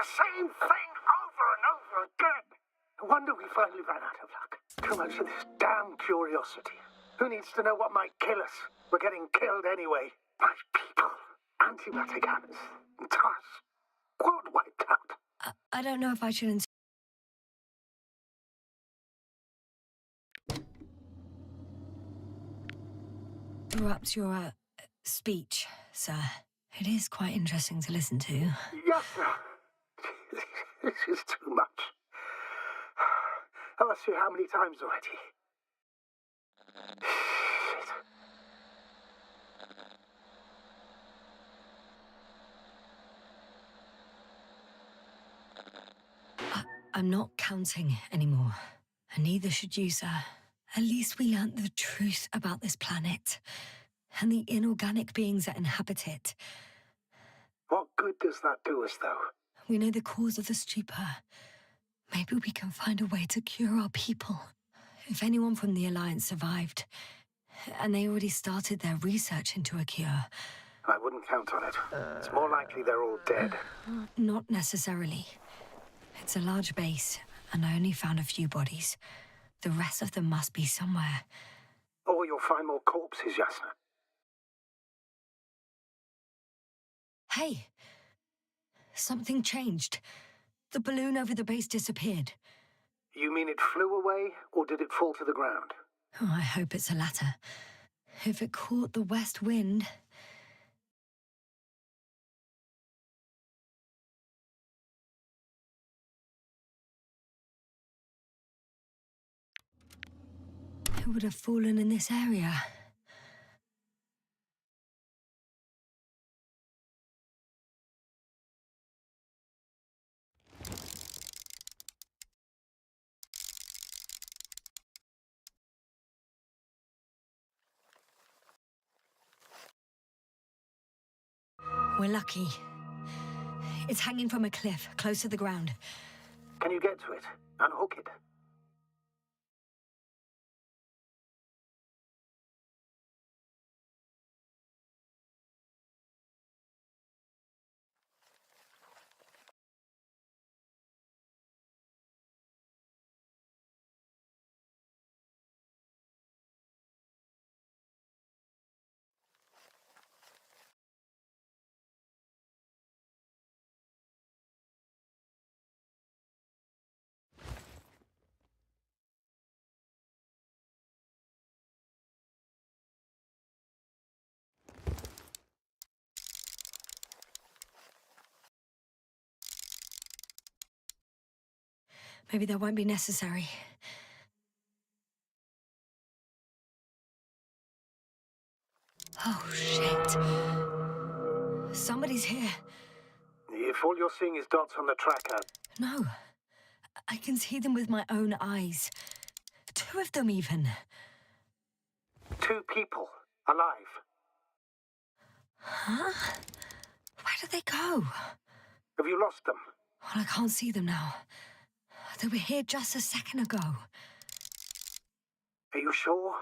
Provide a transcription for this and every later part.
Same thing over and over again. No wonder we finally ran out of luck. Too much of this damn curiosity. Who needs to know what might kill us? We're getting killed anyway. My people, antimatter cannons, TARS, quad wiped out. I don't know if I should interrupt your speech, sir. It is quite interesting to listen to. Yes, sir. This is too much. I've asked you how many times already. I'm not counting anymore, and neither should you, sir. At least we learnt the truth about this planet and the inorganic beings that inhabit it. What good does that do us, though? We know the cause of the stupor. Maybe we can find a way to cure our people. If anyone from the Alliance survived, and they already started their research into a cure. I wouldn't count on it. It's more likely they're all dead. Not necessarily. It's a large base, and I only found a few bodies. The rest of them must be somewhere. Or you'll find more corpses, Yasna. Hey! Something changed. The balloon over the base disappeared. You mean it flew away, or did it fall to the ground? Oh, I hope it's the latter. If it caught the west wind... it would have fallen in this area. We're lucky. It's hanging from a cliff, close to the ground. Can you get to it? Unhook it? Maybe that won't be necessary. Oh, shit. Somebody's here. If all you're seeing is dots on the tracker... No. I can see them with my own eyes. 2 of them, even. 2 people. Alive. Huh? Where did they go? Have you lost them? Well, I can't see them now. They were here just a second ago. Are you sure?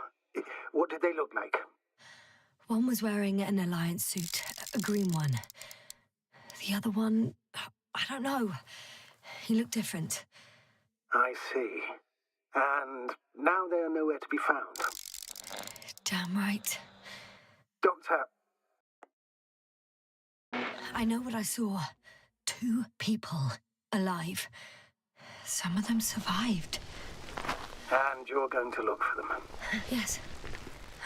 What did they look like? One was wearing an Alliance suit, a green one. The other one, I don't know. He looked different. I see. And now they are nowhere to be found. Damn right. Doctor... I know what I saw. 2 people alive. Some of them survived. And you're going to look for them? Yes.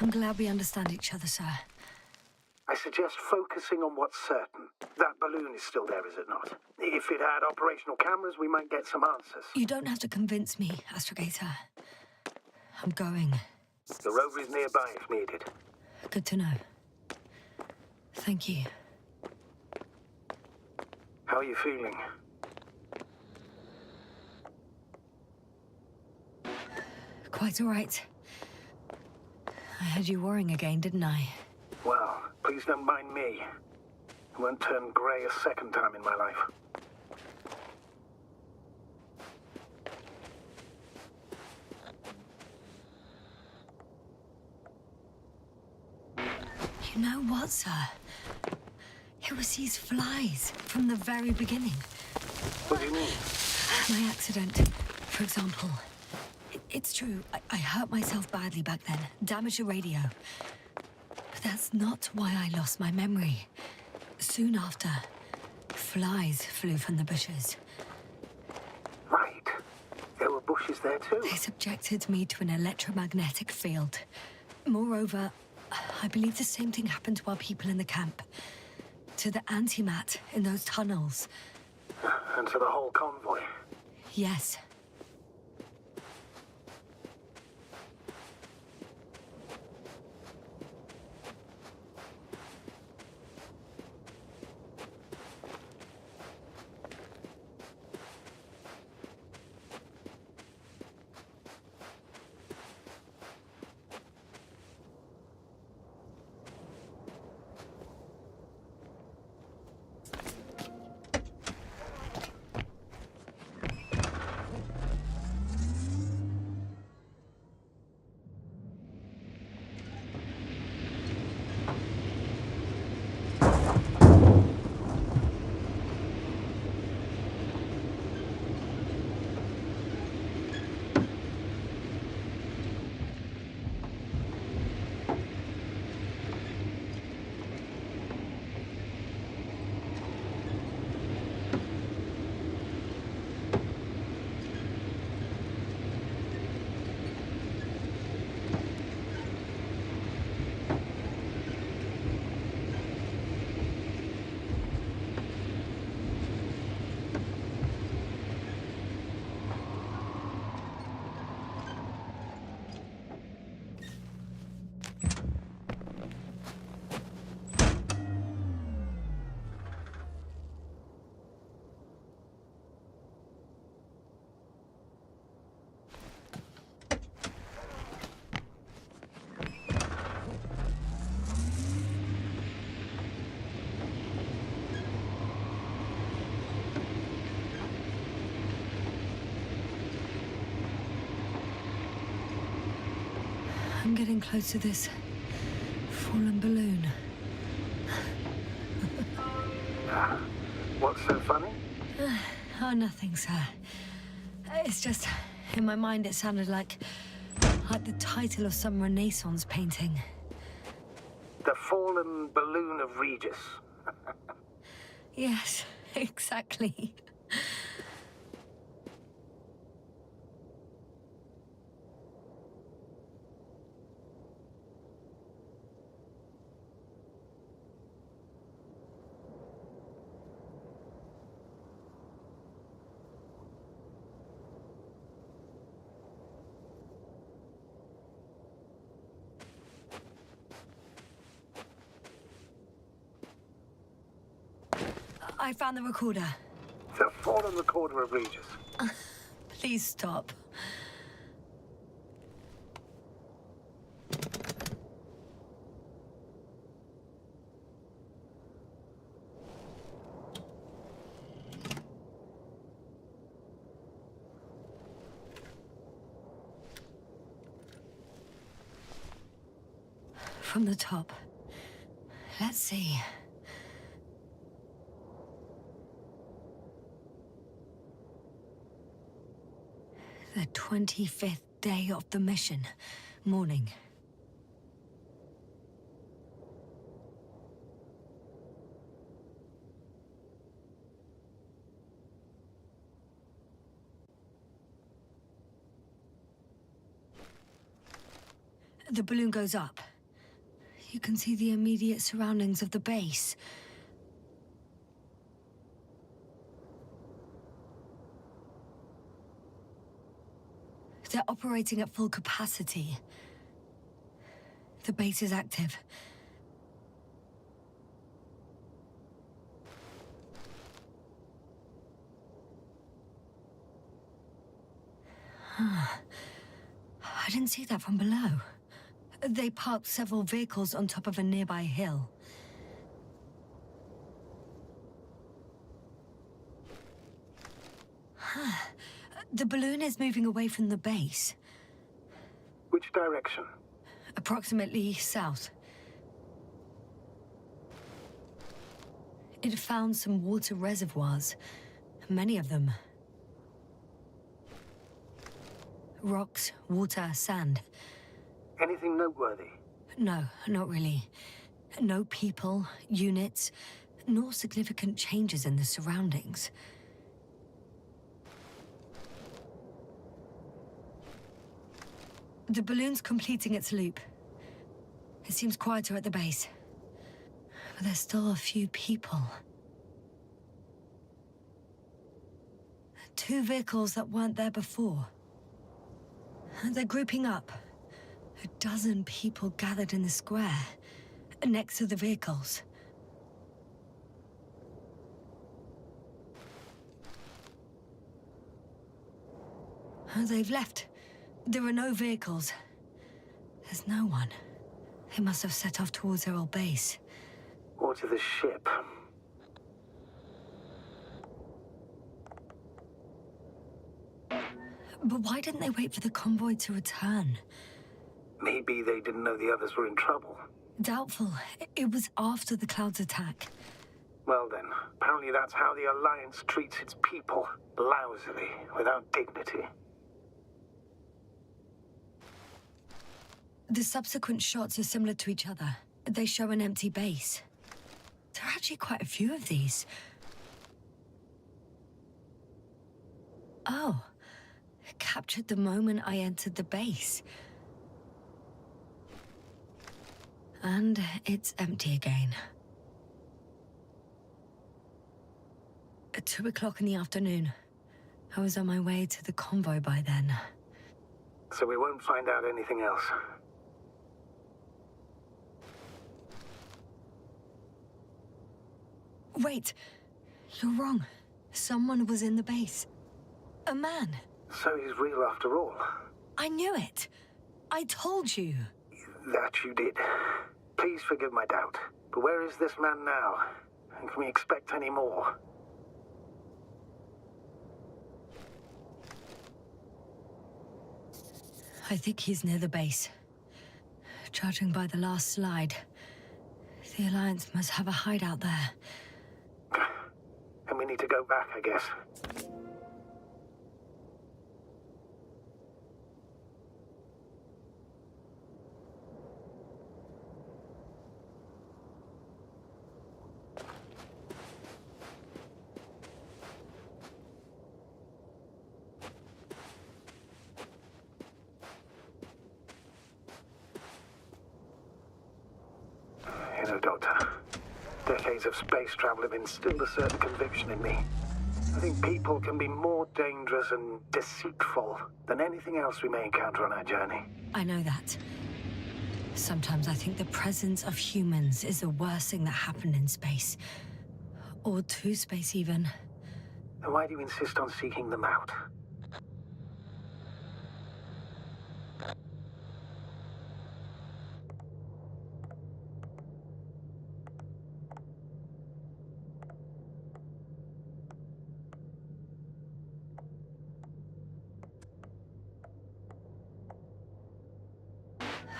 I'm glad we understand each other, sir. I suggest focusing on what's certain. That balloon is still there, is it not? If it had operational cameras, we might get some answers. You don't have to convince me, Astrogator. I'm going. The rover is nearby if needed. Good to know. Thank you. How are you feeling? Quite all right. I had you worrying again, didn't I? Well, please don't mind me. It won't turn grey a second time in my life. You know what, sir? It was these flies from the very beginning. What do you mean? My accident, for example. It's true, I hurt myself badly back then, damaged a radio. But that's not why I lost my memory. Soon after, flies flew from the bushes. Right. There were bushes there too. They subjected me to an electromagnetic field. Moreover, I believe the same thing happened to our people in the camp. To the antimat in those tunnels. And to the whole convoy. Yes. I'm getting close to this fallen balloon. What's so funny? Oh, nothing, sir. It's just, in my mind it sounded like the title of some Renaissance painting. The fallen balloon of Regis. Yes, exactly. I found the recorder. The fallen recorder of Regis. Please stop. From the top. Let's see. The 25th day of the mission. Morning. The balloon goes up. You can see the immediate surroundings of the base. They're operating at full capacity. The base is active. I didn't see that from below. They parked several vehicles on top of a nearby hill. The balloon is moving away from the base. Which direction? Approximately south. It found some water reservoirs. Many of them. Rocks, water, sand. Anything noteworthy? No, not really. No people, units, nor significant changes in the surroundings. The balloon's completing its loop. It seems quieter at the base. But there's still a few people. 2 vehicles that weren't there before. They're grouping up. A dozen people gathered in the square, next to the vehicles. They've left. There are no vehicles. There's no one. They must have set off towards their old base. Or to the ship. But why didn't they wait for the convoy to return? Maybe they didn't know the others were in trouble. Doubtful. It was after the Cloud's attack. Well then, apparently that's how the Alliance treats its people. Lousily, without dignity. The subsequent shots are similar to each other. They show an empty base. There are actually quite a few of these. Oh. Captured the moment I entered the base. And it's empty again. At 2 o'clock in the afternoon. I was on my way to the convoy by then. So we won't find out anything else. Wait. You're wrong. Someone was in the base. A man. So he's real after all. I knew it. I told you. That you did. Please forgive my doubt. But where is this man now? And can we expect any more? I think he's near the base. Judging by the last slide, the Alliance must have a hideout there. And we need to go back, I guess. You know, Doctor, decades of space travel have instilled a certain conviction in me. I think people can be more dangerous and deceitful than anything else we may encounter on our journey. I know that. Sometimes I think the presence of humans is the worst thing that happened in space. Or to space, even. Then why do you insist on seeking them out?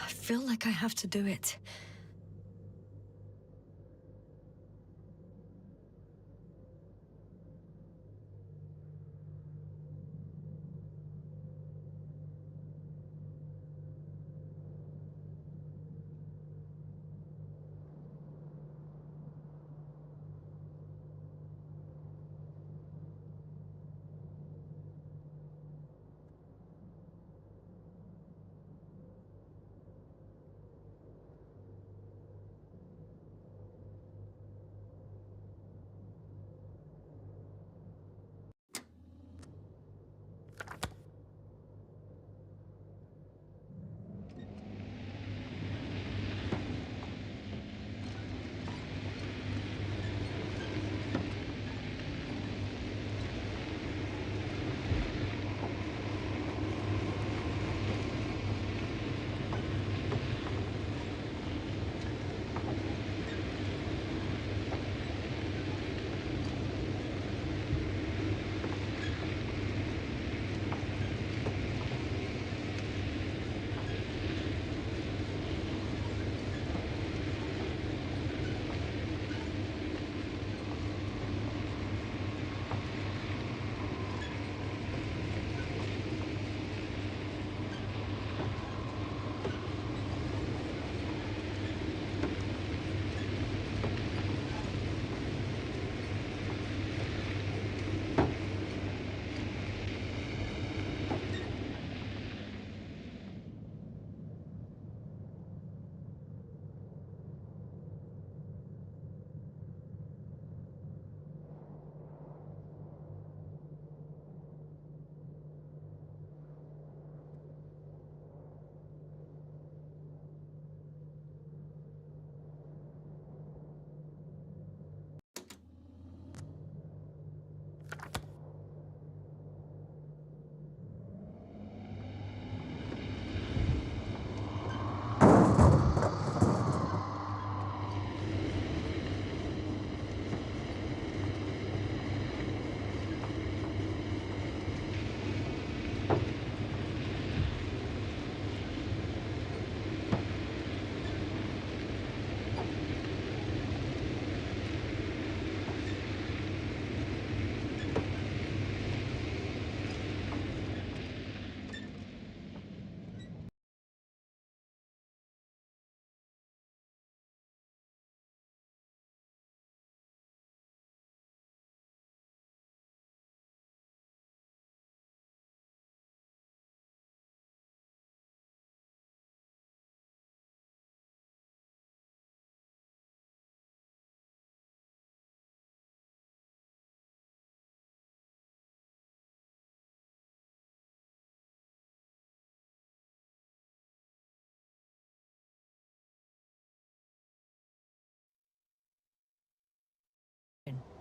I feel like I have to do it.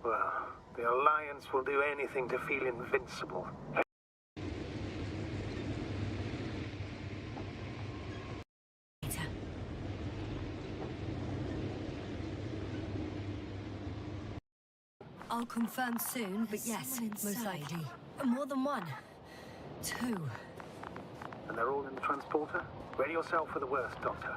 Well, the Alliance will do anything to feel invincible. I'll confirm soon, but yes, most likely. More than one. Two. And they're all in the transporter? Ready yourself for the worst, Doctor.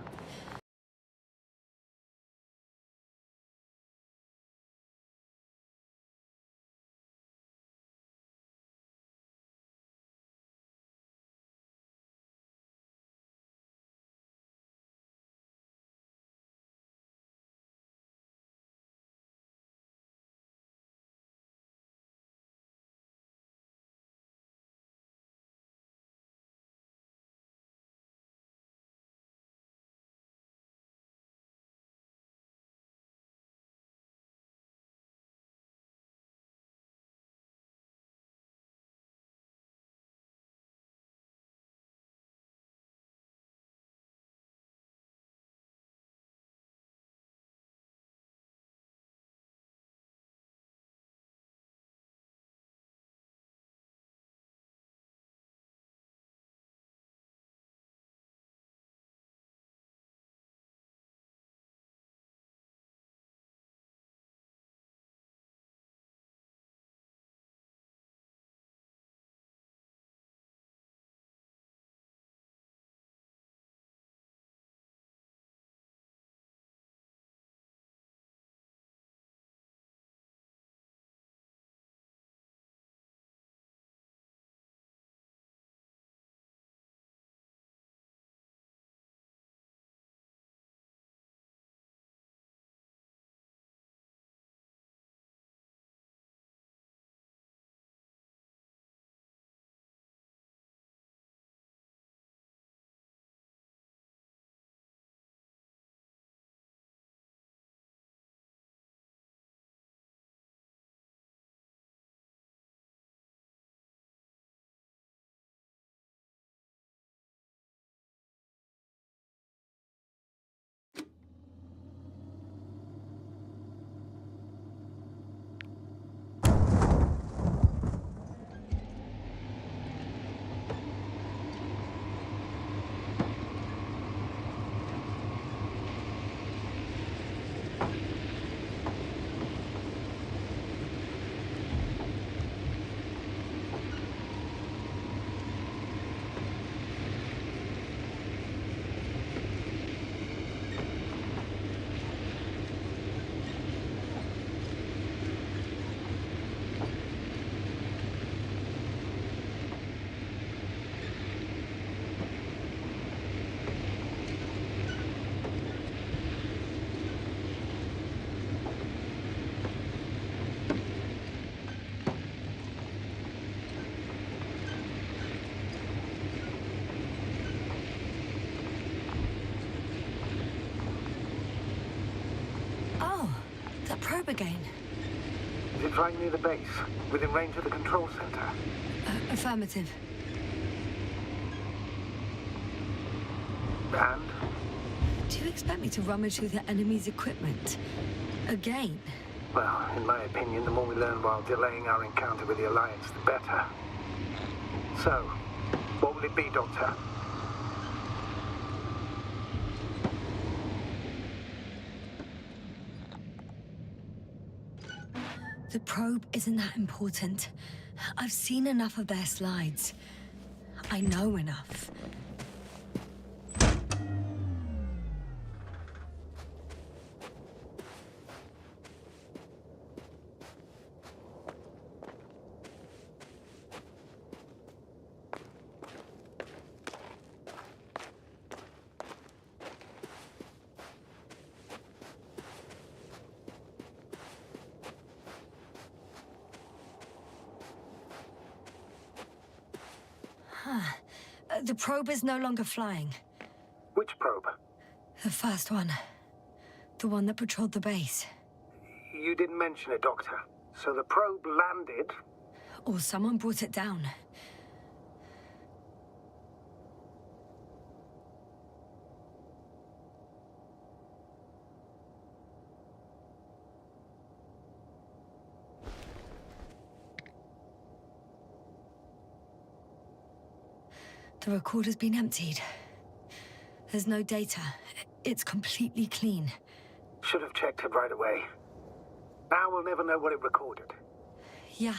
That probe again. Is it right near the base, within range of the control center? Affirmative. And? Do you expect me to rummage through the enemy's equipment? Again? Well, in my opinion, the more we learn while delaying our encounter with the Alliance, the better. So, what will it be, Doctor? The probe isn't that important. I've seen enough of their slides. I know enough. The probe is no longer flying. Which probe? The first one. The one that patrolled the base. You didn't mention it, Doctor. So the probe landed? Or someone brought it down. The recorder's been emptied. There's no data. It's completely clean. Should have checked it right away. Now we'll never know what it recorded. Yeah,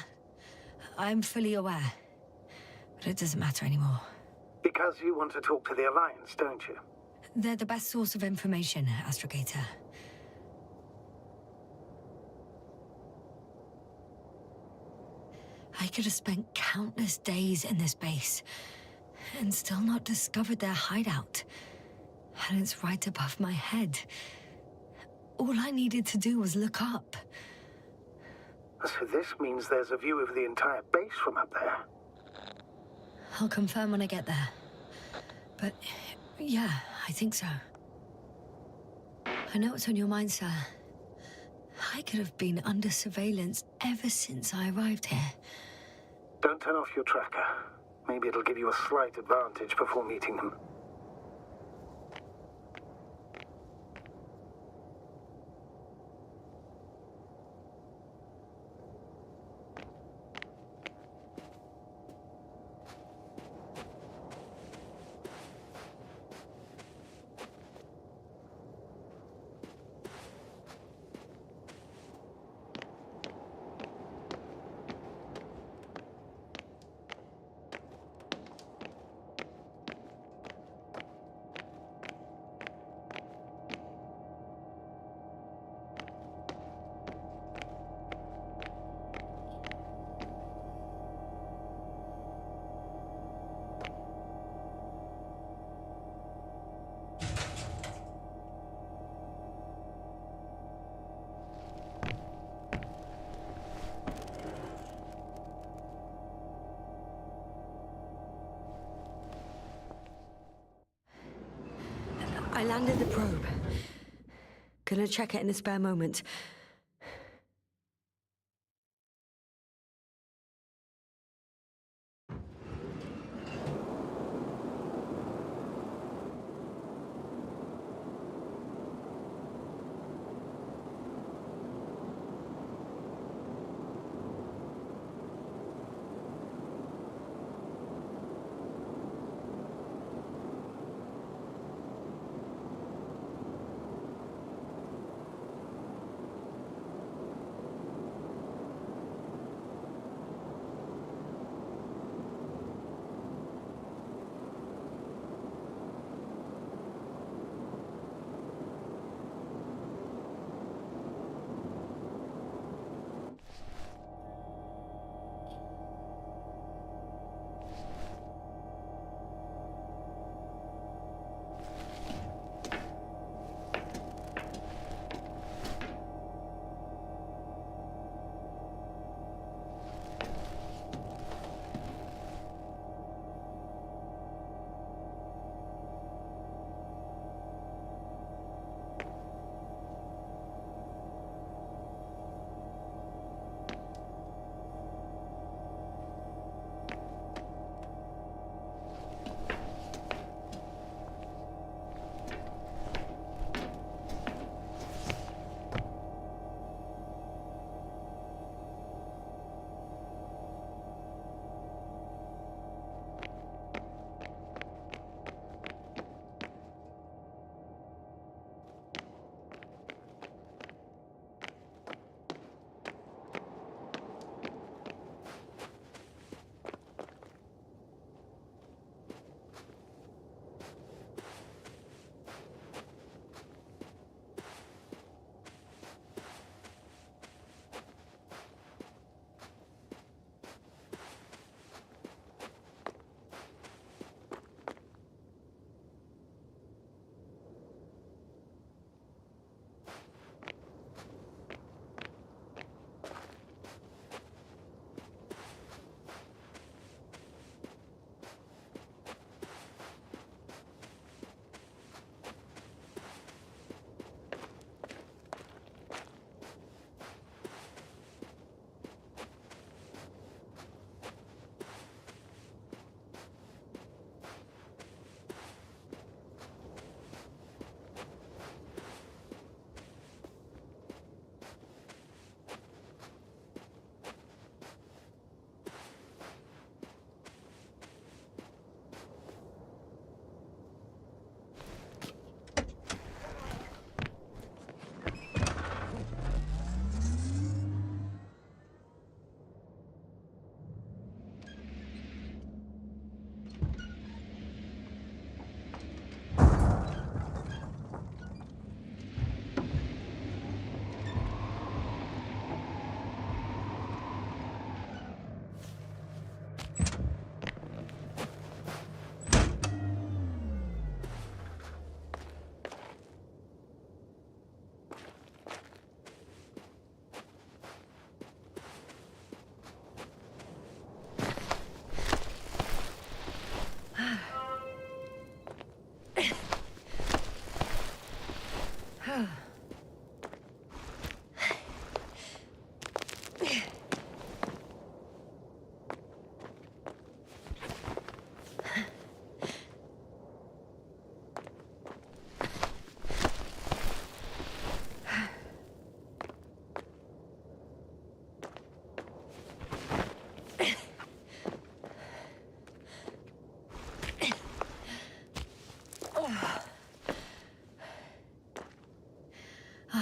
I'm fully aware. But it doesn't matter anymore. Because you want to talk to the Alliance, don't you? They're the best source of information, Astrogator. I could have spent countless days in this base and still not discovered their hideout. And it's right above my head. All I needed to do was look up. So this means there's a view of the entire base from up there. I'll confirm when I get there. But yeah, I think so. I know what's on your mind, sir. I could have been under surveillance ever since I arrived here. Don't turn off your tracker. Maybe it'll give you a slight advantage before meeting them. I landed the probe. Gonna check it in a spare moment.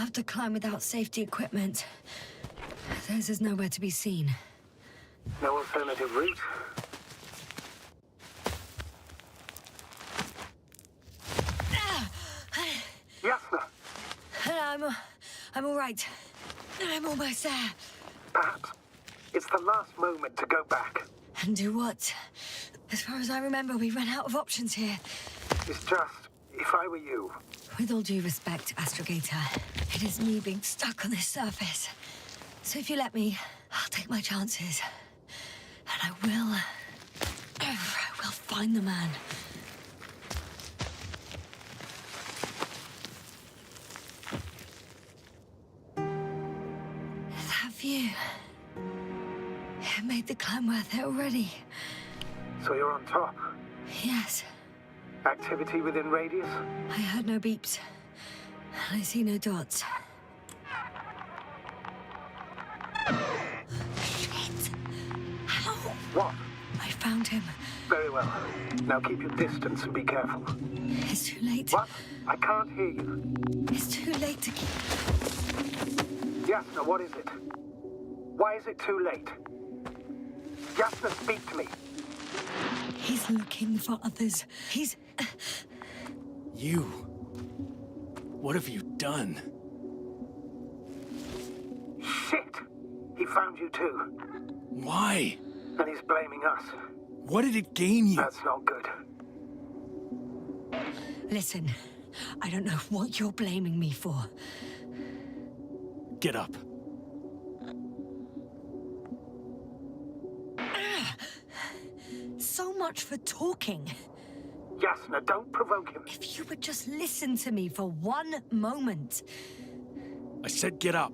have to climb without safety equipment. Theirs is nowhere to be seen. No alternative route? Yasna! I'm all right. I'm almost there. Perhaps it's the last moment to go back. And do what? As far as I remember, we ran out of options here. It's just, if I were you... With all due respect, Astrogator, it is me being stuck on this surface. So if you let me, I'll take my chances. And I will find the man. That view... It made the climb worth it already. So you're on top? Yes. Activity within radius? I heard no beeps. I see no dots. Shit! How? What? I found him. Very well. Now keep your distance and be careful. It's too late. What? I can't hear you. It's too late to keep... Yasna, what is it? Why is it too late? Yasna, speak to me. He's looking for others. He's... You... What have you done? Shit! He found you too. Why? And he's blaming us. What did it gain you? That's not good. Listen, I don't know what you're blaming me for. Get up. So much for talking. Yasna, don't provoke him. If you would just listen to me for one moment. I said get up.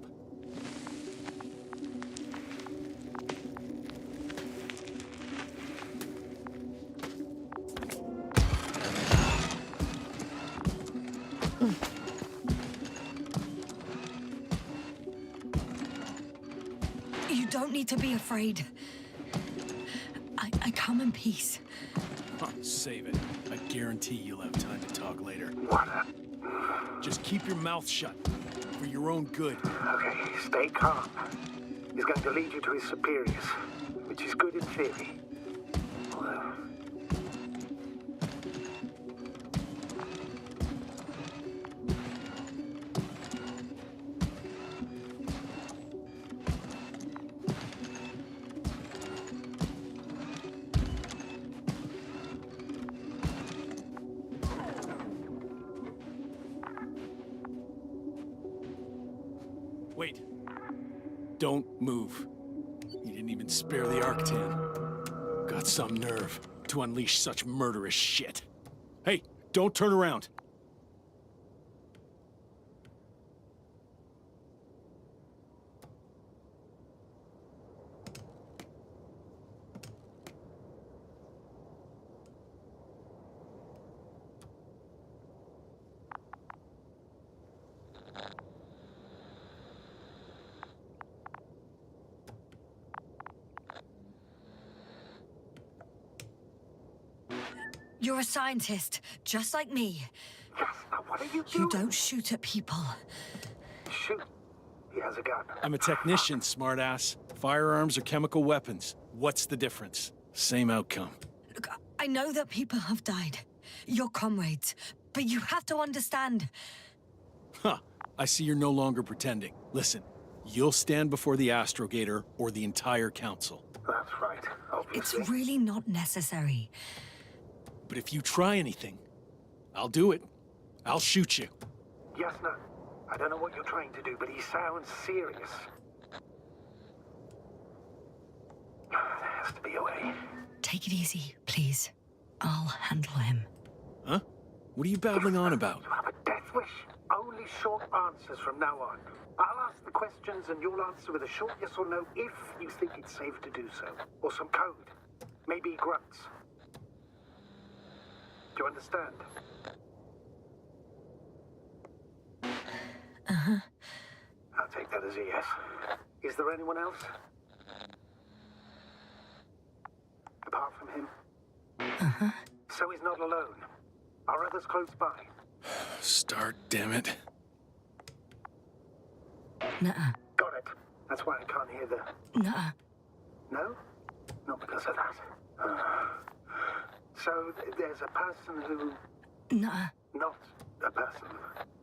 You don't need to be afraid. I come in peace. Oh, save it. I guarantee you'll have time to talk later. What a... Just keep your mouth shut. For your own good. Okay, stay calm. He's going to lead you to his superiors, which is good in theory. Well... Wait. Don't move. You didn't even spare the Arctan. Got some nerve to unleash such murderous shit. Hey, don't turn around. You're a scientist, just like me. Yasna, what are you doing? You don't shoot at people. Shoot. He has a gun. I'm a technician, smartass. Firearms or chemical weapons. What's the difference? Same outcome. Look, I know that people have died. Your comrades. But you have to understand. Huh. I see you're no longer pretending. Listen, you'll stand before the Astrogator or the entire council. That's right, It's obviously. really not necessary. But if you try anything, I'll do it. I'll shoot you. Yasna, I don't know what you're trying to do, but he sounds serious. There has to be a way. Take it easy, please. I'll handle him. Huh? What are you babbling on about? You have a death wish. Only short answers from now on. I'll ask the questions and you'll answer with a short yes or no if you think it's safe to do so. Or some code. Maybe grunts. Do you understand? Uh-huh. I'll take that as a yes. Is there anyone else? Apart from him? Uh-huh. So he's not alone. Are others close by? Start, damn it. Nuh-uh. Got it. That's why I can't hear the... Nuh-uh. No? Not because of that. So there's a person who... Nuh-uh. Not a person.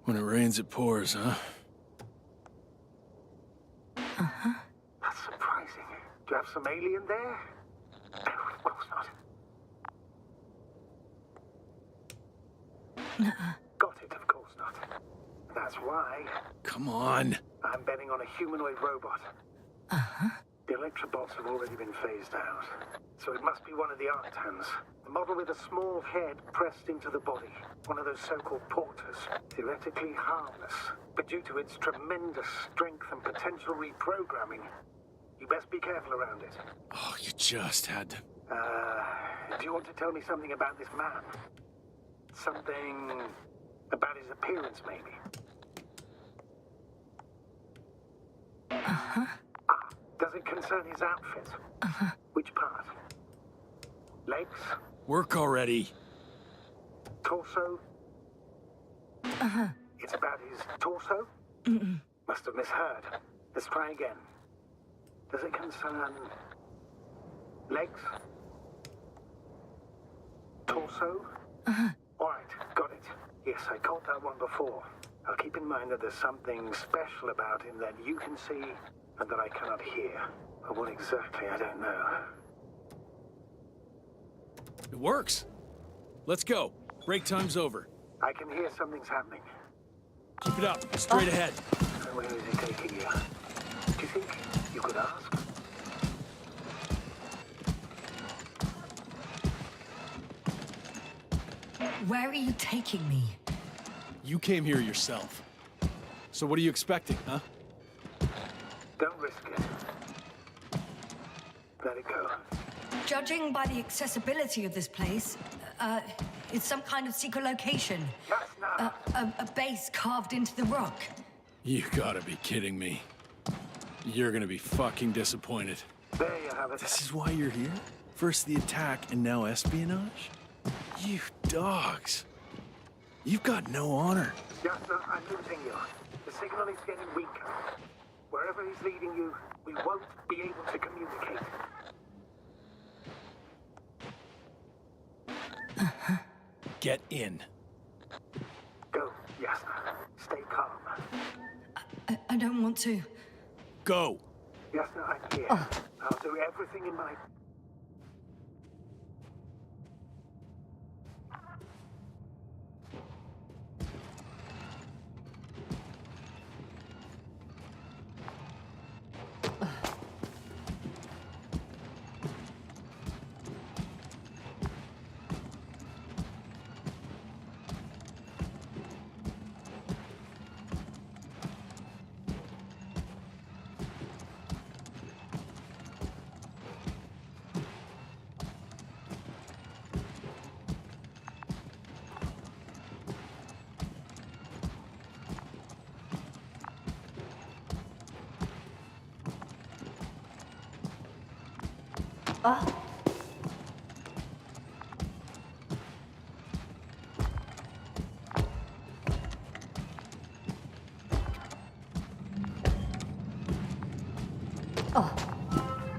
When it rains, it pours, huh? Uh-huh. That's surprising. Do you have some alien there? No, of course not. Nuh-uh. Got it, of course not. That's why Come on. I'm betting on a humanoid robot. Uh-huh. The electrobots have already been phased out, so it must be one of the Arctans. The model with a small head pressed into the body. One of those so-called porters. Theoretically harmless, but due to its tremendous strength and potential reprogramming, you best be careful around it. Oh, you just had to... Do you want to tell me something about this man? Something about his appearance, maybe? Uh-huh. Does it concern his outfit? Uh-huh. Which part? Legs? Work already. Torso? Uh-huh. It's about his torso? Mm-mm. Must have misheard. Let's try again. Does it concern... legs? Torso? Uh-huh. All right, got it. Yes, I caught that one before. I'll keep in mind that there's something special about him that you can see and that I cannot hear. But what exactly, I don't know. It works. Let's go. Break time's over. I can hear something's happening. Keep it up. Straight ahead. So where is he taking you? Do you think you could ask? Where are you taking me? You came here yourself. So what are you expecting, huh? Don't risk it. Let it go. Judging by the accessibility of this place, it's some kind of secret location. Yasna! A base carved into the rock. You gotta be kidding me. You're gonna be fucking disappointed. There you have it. This is why you're here? First the attack and now espionage? You dogs. You've got no honor. Yasna, I'm losing you. The signal is getting weaker. Wherever he's leading you, we won't be able to communicate. Get in. Go, Yasna. Stay calm. I don't want to. Go. Yasna, I'm here. I'll do everything in my...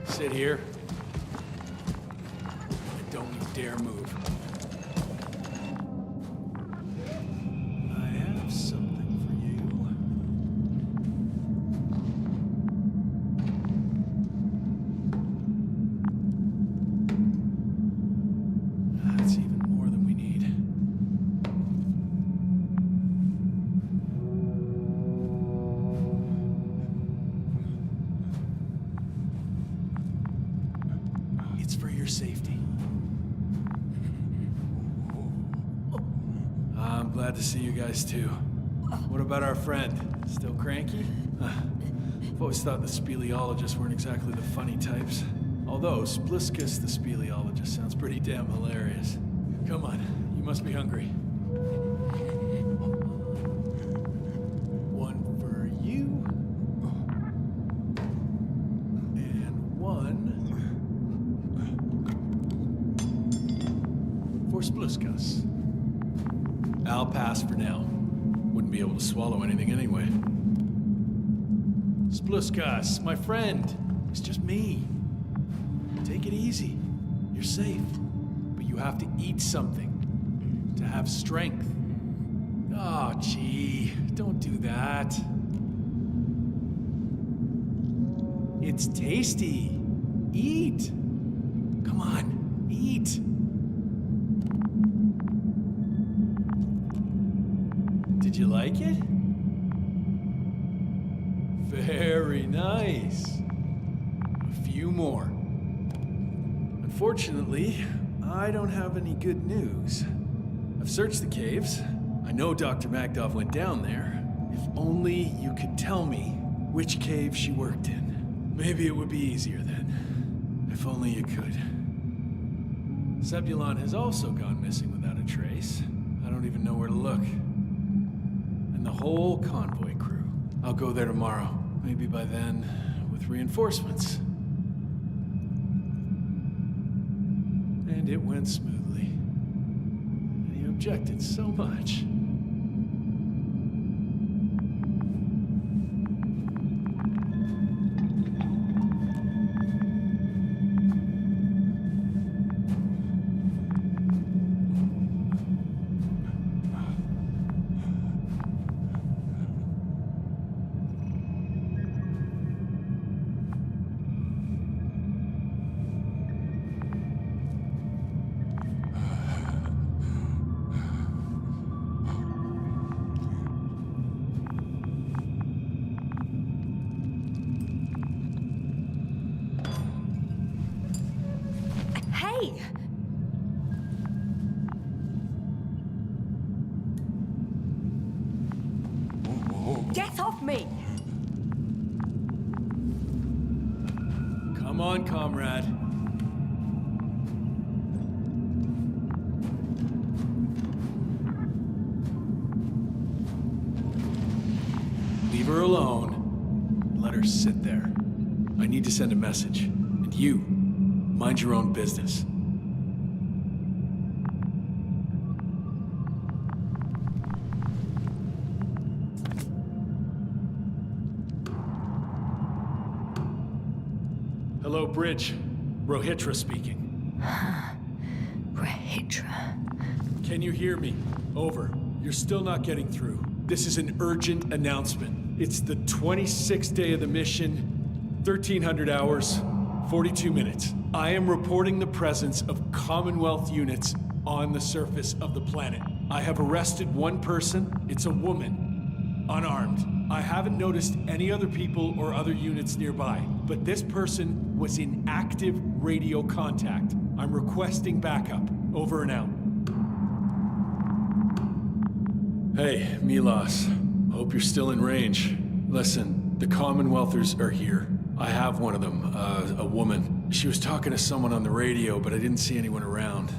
Sit here. And don't you dare move. I have something for you. That's even more than we need. It's for your safety. I'm glad to see you guys too. What about our friend? Still cranky? I've always thought the speleologists weren't exactly the funny types. Although Spliskus the speleologist sounds pretty damn hilarious. Come on, you must be hungry. One for you. And one for Spliskus. I'll pass for now. Wouldn't be able to swallow anything anyway. Bluskas, my friend. It's just me. Take it easy. You're safe. But you have to eat something to have strength. Oh, gee, don't do that. It's tasty. Eat. Come on, eat. Did you like it? Very nice. A few more. Unfortunately, I don't have any good news. I've searched the caves. I know Dr. Magdov went down there. If only you could tell me which cave she worked in. Maybe it would be easier then. If only you could. Zebulon has also gone missing without a trace. I don't even know where to look. And the whole convoy crew. I'll go there tomorrow. Maybe by then, with reinforcements. And it went smoothly. And he objected so much. Get off me! Come on, comrade. Leave her alone. Let her sit there. I need to send a message. And you, mind your own business. Hello, Bridge. Rohitra speaking. Rohitra. Can you hear me? Over. You're still not getting through. This is an urgent announcement. It's the 26th day of the mission, 1300 hours, 42 minutes. I am reporting the presence of Commonwealth units on the surface of the planet. I have arrested one person. It's a woman, unarmed. I haven't noticed any other people or other units nearby, but this person was in active radio contact. I'm requesting backup. Over and out. Hey, Milos. Hope you're still in range. Listen, the Commonwealthers are here. I have one of them, a woman. She was talking to someone on the radio, but I didn't see anyone around.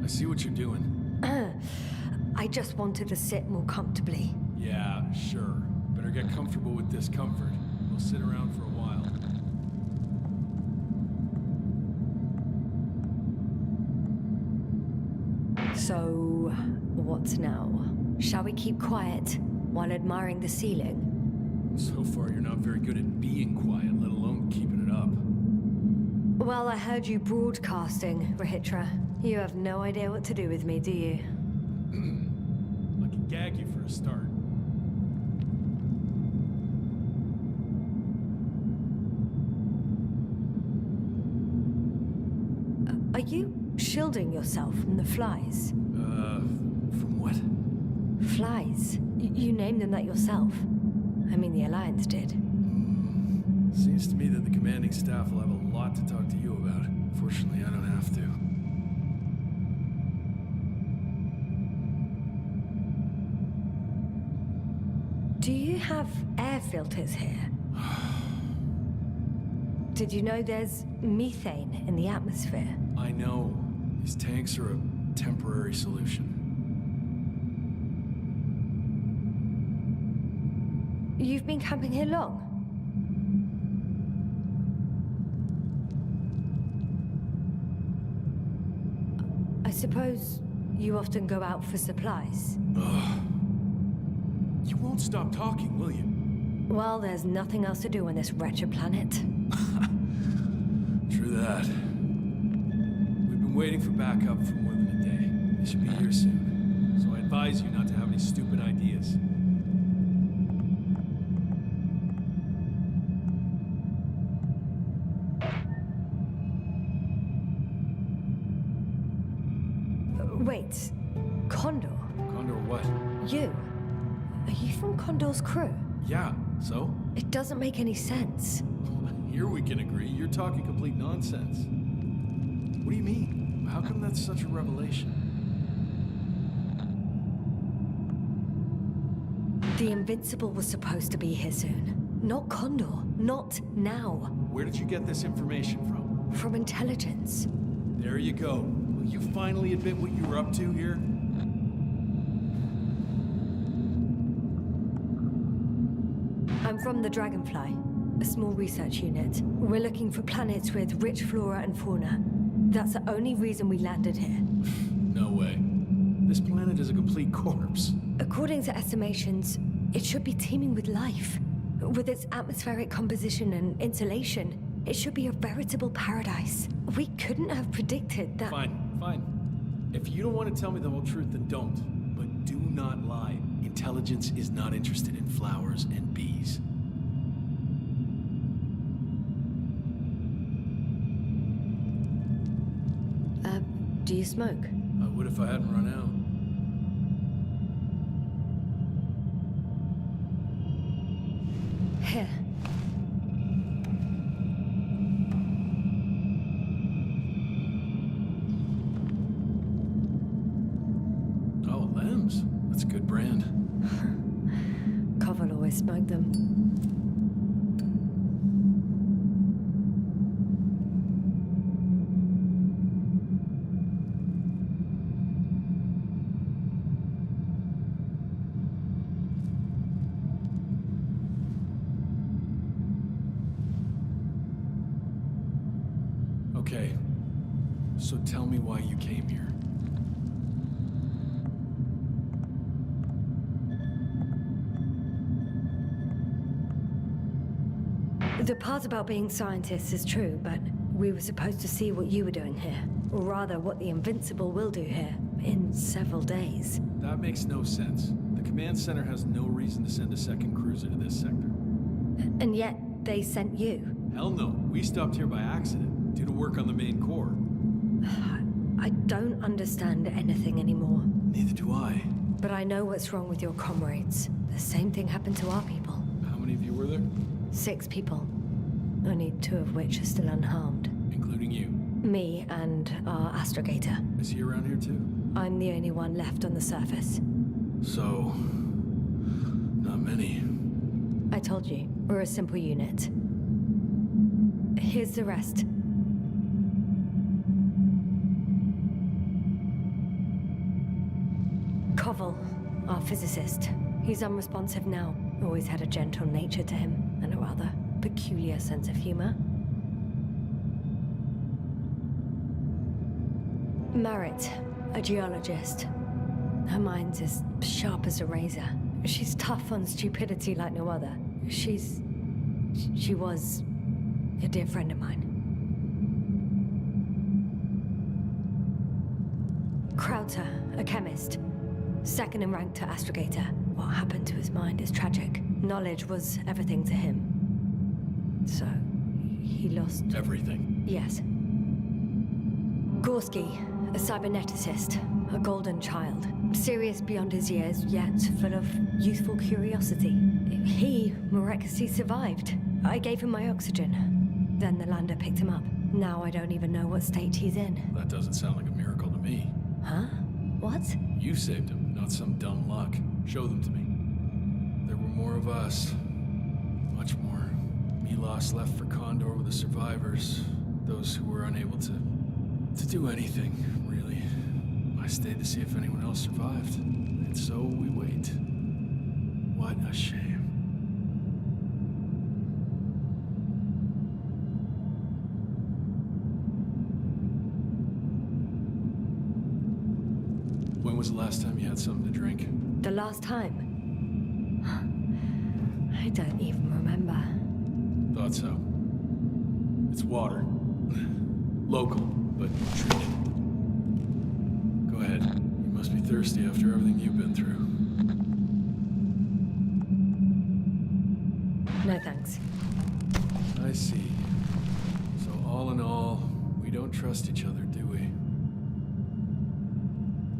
I see what you're doing. I just wanted to sit more comfortably. Yeah, sure. Better get comfortable with discomfort. We'll sit around for a while. So, what now? Shall we keep quiet while admiring the ceiling? So far, you're not very good at being quiet, let alone keeping it up. Well, I heard you broadcasting, Rohitra. You have no idea what to do with me, do you? I can gag you for a start. Are you shielding yourself from the flies? From what? Flies. You named them that yourself. I mean, the Alliance did. Seems to me that the commanding staff will have a lot to talk to you about. Fortunately, I don't have to. Do you have air filters here? Did you know there's methane in the atmosphere? I know. These tanks are a temporary solution. You've been camping here long? I suppose you often go out for supplies? Ugh. You won't stop talking, will you? Well, there's nothing else to do on this wretched planet. True that. We've been waiting for backup for more than a day. They should be here soon. So I advise you not to have any stupid ideas. Wait, Condor? Condor what? You? Are you from Condor's crew? Yeah, so? It doesn't make any sense. Here we can agree. You're talking complete nonsense. What do you mean? How come that's such a revelation? The Invincible was supposed to be here soon. Not Condor. Not now. Where did you get this information from? From intelligence. There you go. Will you finally admit what you were up to here? I'm from the Dragonfly, a small research unit. We're looking for planets with rich flora and fauna. That's the only reason we landed here. No way. This planet is a complete corpse. According to estimations, it should be teeming with life. With its atmospheric composition and insulation, it should be a veritable paradise. We couldn't have predicted that. Fine, fine. If you don't want to tell me the whole truth, then don't. But do not lie. Intelligence is not interested in flowers and bees. Do you smoke? I would if I hadn't run out. Here. Oh, Lambs. That's a good brand. Koval always smoked them. Okay. So tell me why you came here. The part about being scientists is true, but we were supposed to see what you were doing here. Or rather, what the Invincible will do here in several days. That makes no sense. The command center has no reason to send a second cruiser to this sector. And yet, they sent you. Hell no. We stopped here by accident, due to work on the main core. I don't understand anything anymore. Neither do I. But I know what's wrong with your comrades. The same thing happened to our people. How many of you were there? 6 people. Only 2 of which are still unharmed. Including you. Me and our astrogator. Is he around here too? I'm the only one left on the surface. So... not many. I told you, we're a simple unit. Here's the rest. Koval, our physicist. He's unresponsive now. Always had a gentle nature to him, and a rather peculiar sense of humor. Merritt, a geologist. Her mind's as sharp as a razor. She's tough on stupidity like no other. She was a dear friend of mine. Krauter, a chemist. Second in rank to astrogator. What happened to his mind is tragic. Knowledge was everything to him. So, he lost... Everything. Yes. Gorski, a cyberneticist, a golden child. Serious beyond his years, yet full of youthful curiosity. He miraculously survived. I gave him my oxygen. Then the lander picked him up. Now I don't even know what state he's in. That doesn't sound like a miracle to me. Huh? What? You saved him, not some dumb luck. Show them to me. There were more of us. Much more. Milos left for Condor with the survivors. Those who were unable to do anything, really. I stayed to see if anyone else survived. And so we wait. What a shame. When was the last time you had something to drink? The last time? I don't even remember. Thought so. It's water. Local, but treated. Go ahead. You must be thirsty after everything you've been through. No thanks. I see. So all in all, we don't trust each other, do we?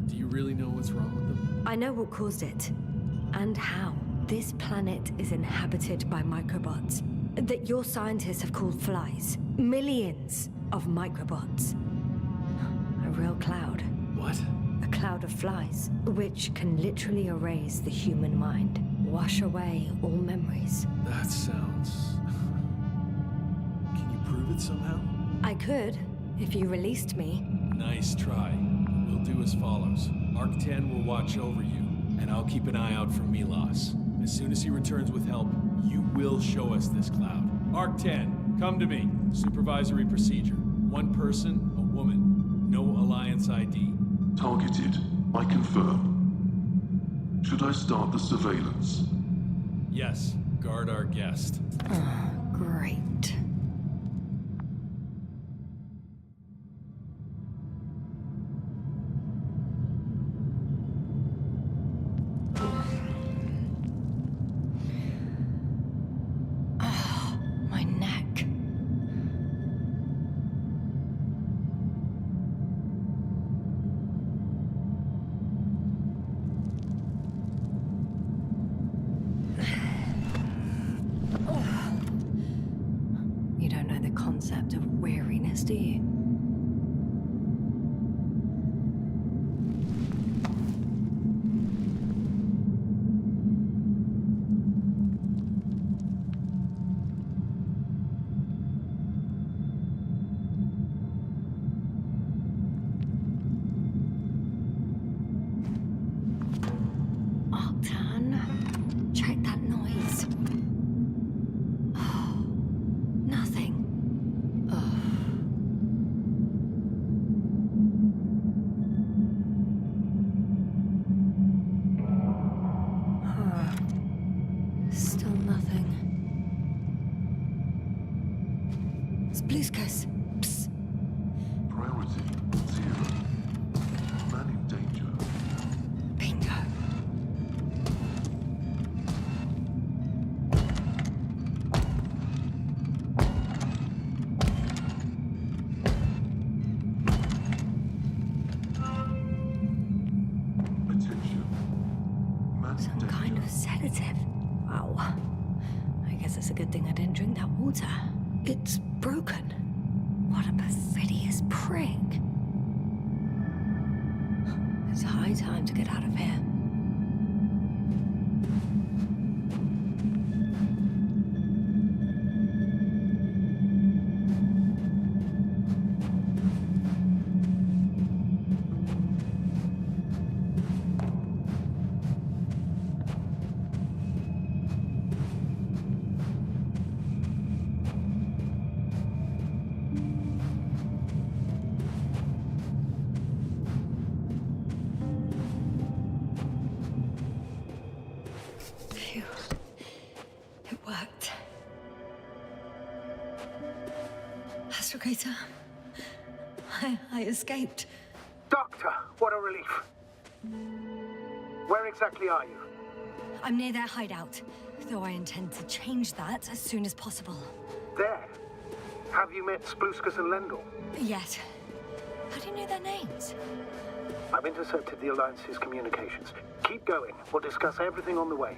Do you really know what's wrong with them? I know what caused it. And how. This planet is inhabited by microbots that your scientists have called flies. Millions of microbots. A real cloud. What? A cloud of flies, which can literally erase the human mind. Wash away all memories. That sounds... Can you prove it somehow? I could, if you released me. Nice try. We'll do as follows. Arc 10 will watch over you, and I'll keep an eye out for Milos. As soon as he returns with help, you will show us this cloud. Arc 10, come to me. Supervisory procedure. One person, a woman. No Alliance ID. Targeted. I confirm. Should I start the surveillance? Yes, guard our guest. Great. My neck. You don't know the concept of weariness, do you? Octane, check that noise. Nothing. Still nothing. Spluskas. Psst. Priority 0. Man in danger. Bingo. Attention. Man in Some danger. kind of sedative. Wow. I guess it's a good thing I didn't drink that water. It's broken. What a perfidious prick. It's high time to get out of here. Phew. It worked. Astrogator. I escaped. Doctor, what a relief. Where exactly are you? I'm near their hideout, though I intend to change that as soon as possible. There. Have you met Spluskas and Lendl? Yet. How do you know their names? I've intercepted the Alliance's communications. Keep going. We'll discuss everything on the way.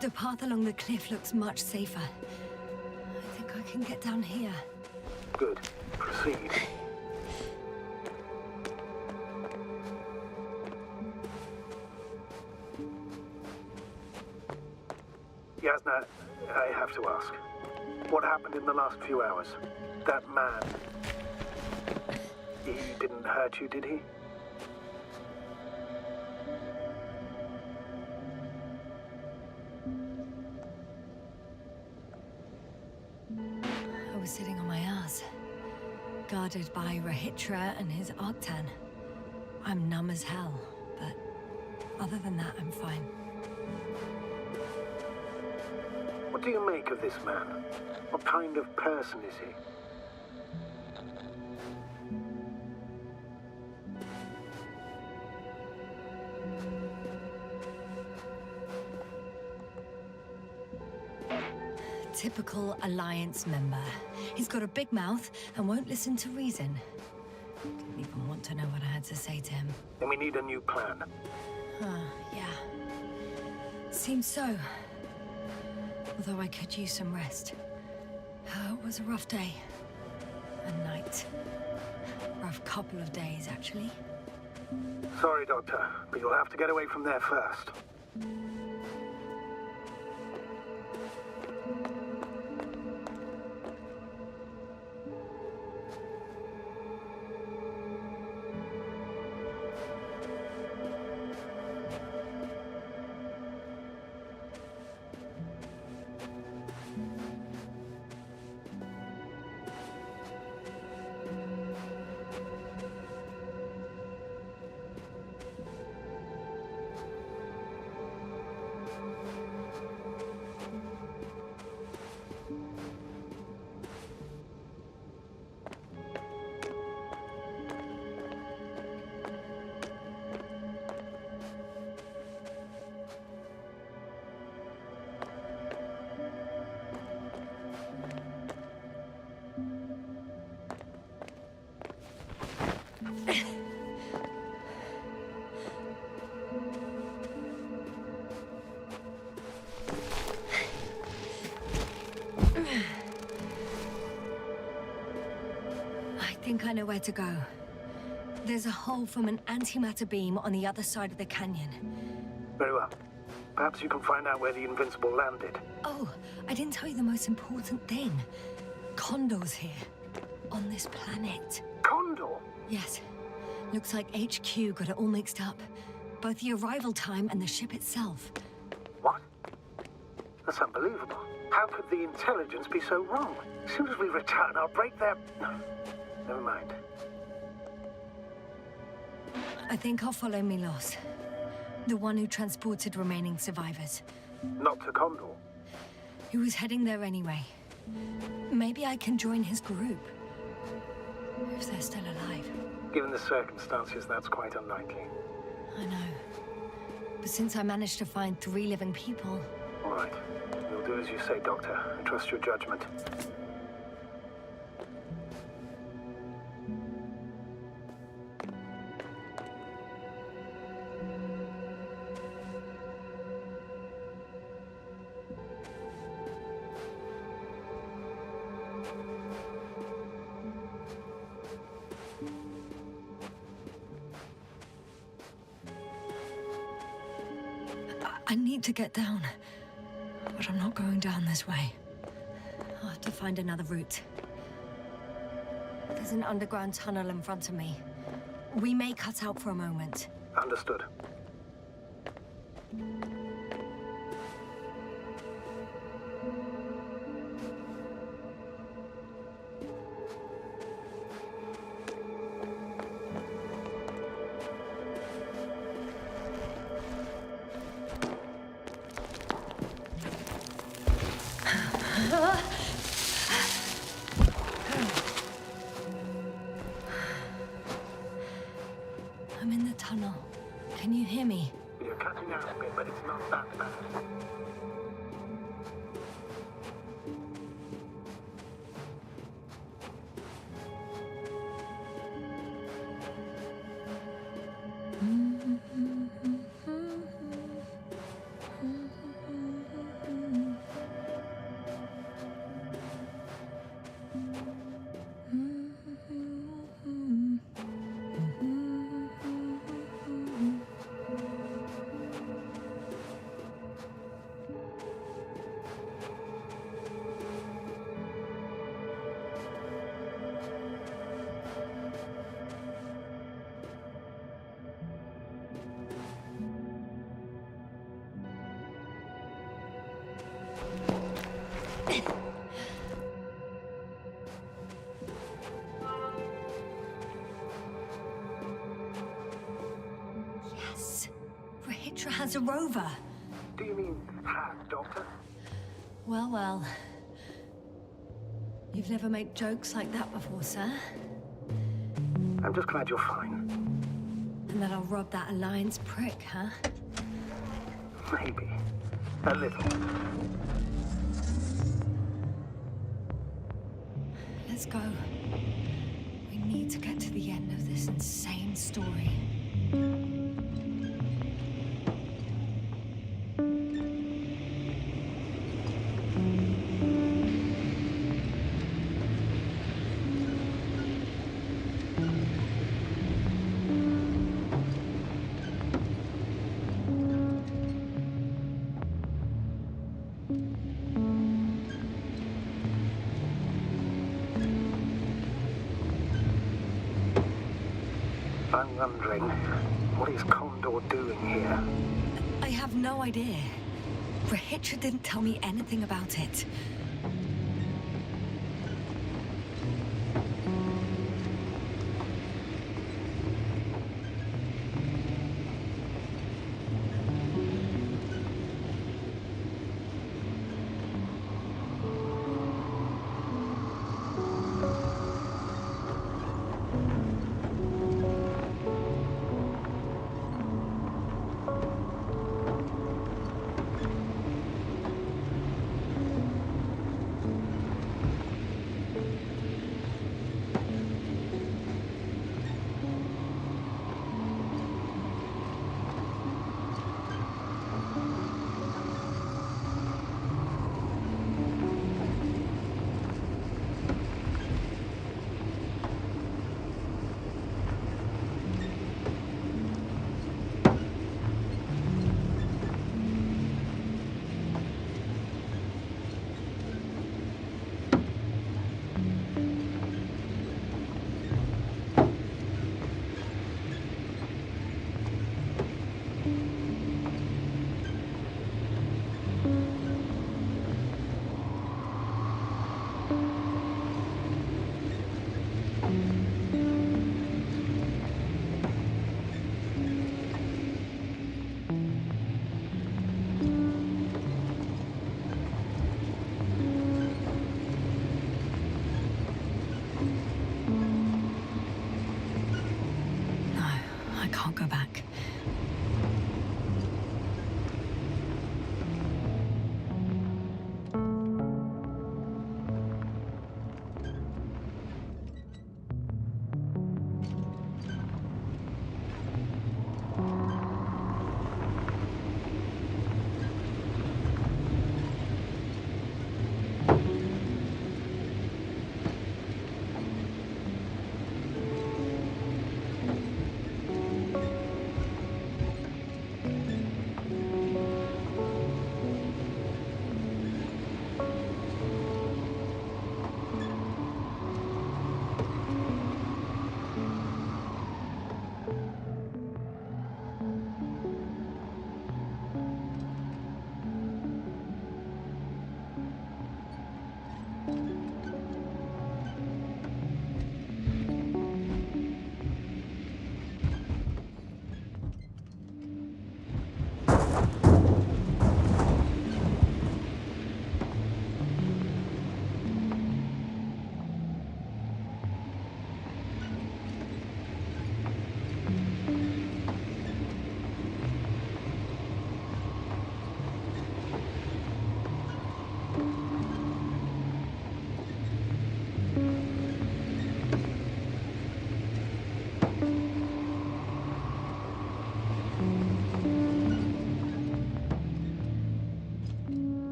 The path along the cliff looks much safer. I think I can get down here. Good. Proceed. Yasna, I have to ask. What happened in the last few hours? That man... He didn't hurt you, did he? I was sitting on my ass. guarded by Rahitra and his Arctan. I'm numb as hell, but other than that, I'm fine. What do you make of this man? What kind of person is he? Typical Alliance member. He's got a big mouth and won't listen to reason. Didn't even want to know what I had to say to him. Then we need a new plan. Yeah. Seems so. Although I could use some rest. It was a rough day. A night. Rough couple of days, actually. Sorry, Doctor, but you'll have to get away from there first. I think I know where to go. There's a hole from an antimatter beam on the other side of the canyon. Very well. Perhaps you can find out where the Invincible landed. Oh, I didn't tell you the most important thing. Condor's here. On this planet. Condor? Yes. Looks like HQ got it all mixed up. Both the arrival time and the ship itself. What? That's unbelievable. How could the intelligence be so wrong? As soon as we return, I'll break their... No, never mind. I think I'll follow Milos. The one who transported remaining survivors. Not to Condor. He was heading there anyway. Maybe I can join his group. If they're still alive. Given the circumstances, that's quite unlikely. I know. But since I managed to find 3 living people... All right. You'll do as you say, Doctor. I trust your judgment. I need to get down. But I'm not going down this way. I'll have to find another route. There's an underground tunnel in front of me. We may cut out for a moment. Understood. I'm in the tunnel. Can you hear me? You're cutting out a bit, but it's not that bad. Petra has a rover. Do you mean had, Doctor? Well, well. You've never made jokes like that before, sir. I'm just glad you're fine. And that I'll rob that Alliance prick, huh? Maybe. A little. Let's go. We need to get to the end of this insane story. I'm wondering, what is Condor doing here? I have no idea. Rahitra didn't tell me anything about it.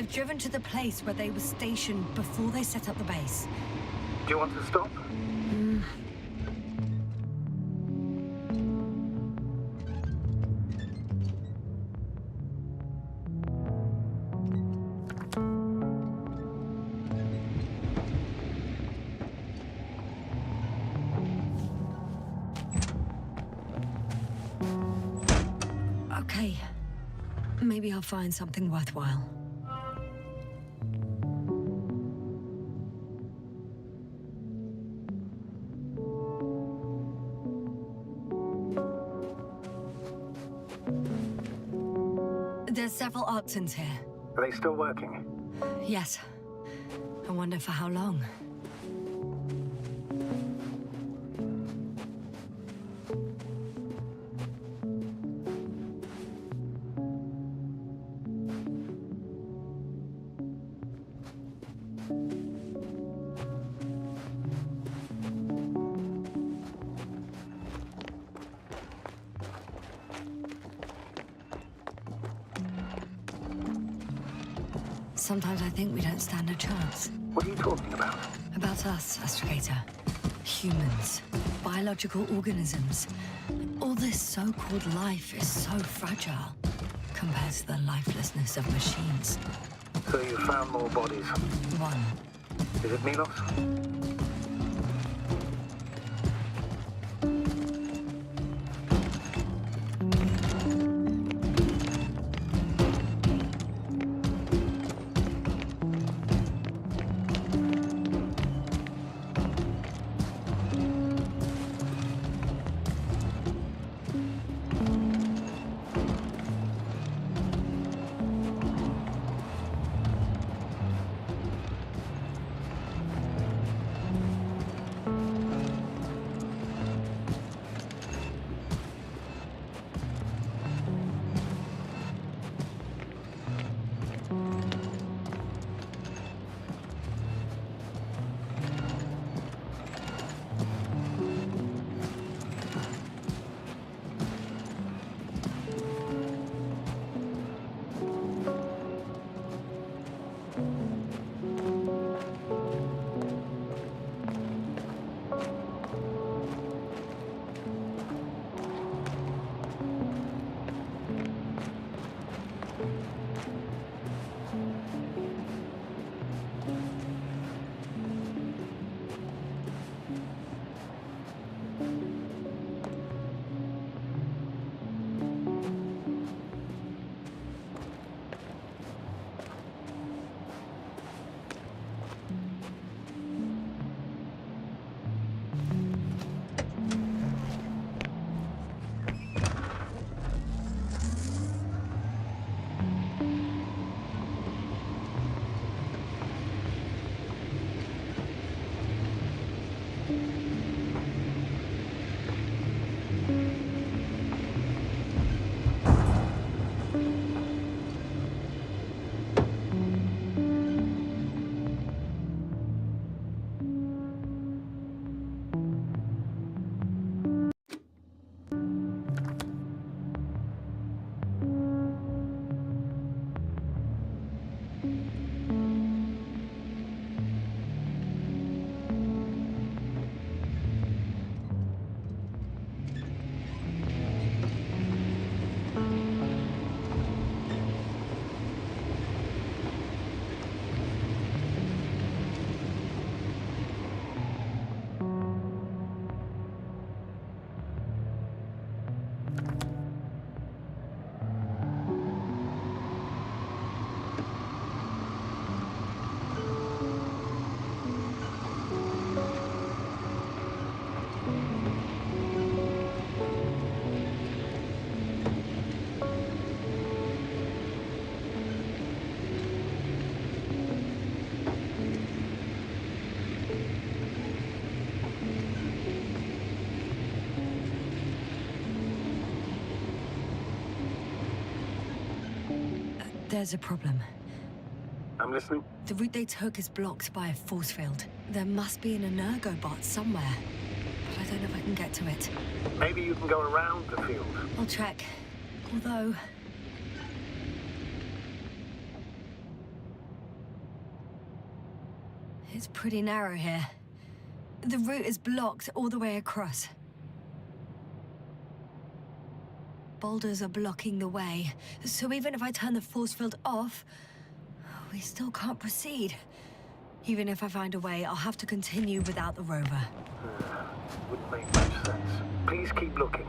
I've driven to the place where they were stationed before they set up the base. Do you want to stop? Okay. Maybe I'll find something worthwhile. There's several options here. Are they still working? Yes. I wonder for how long. Sometimes I think we don't stand a chance. What are you talking about? About us, Astrogator. Humans. Biological organisms. All this so-called life is so fragile compared to the lifelessness of machines. So you found more bodies. One. Is it Milos? There's a problem. I'm listening. The route they took is blocked by a force field. There must be an energobot somewhere, but I don't know if I can get to it. Maybe you can go around the field. I'll check. Although... It's pretty narrow here. The route is blocked all the way across. Boulders are blocking the way, so even if I turn the force field off, we still can't proceed. Even if I find a way, I'll have to continue without the rover. Wouldn't make much sense. Please keep looking.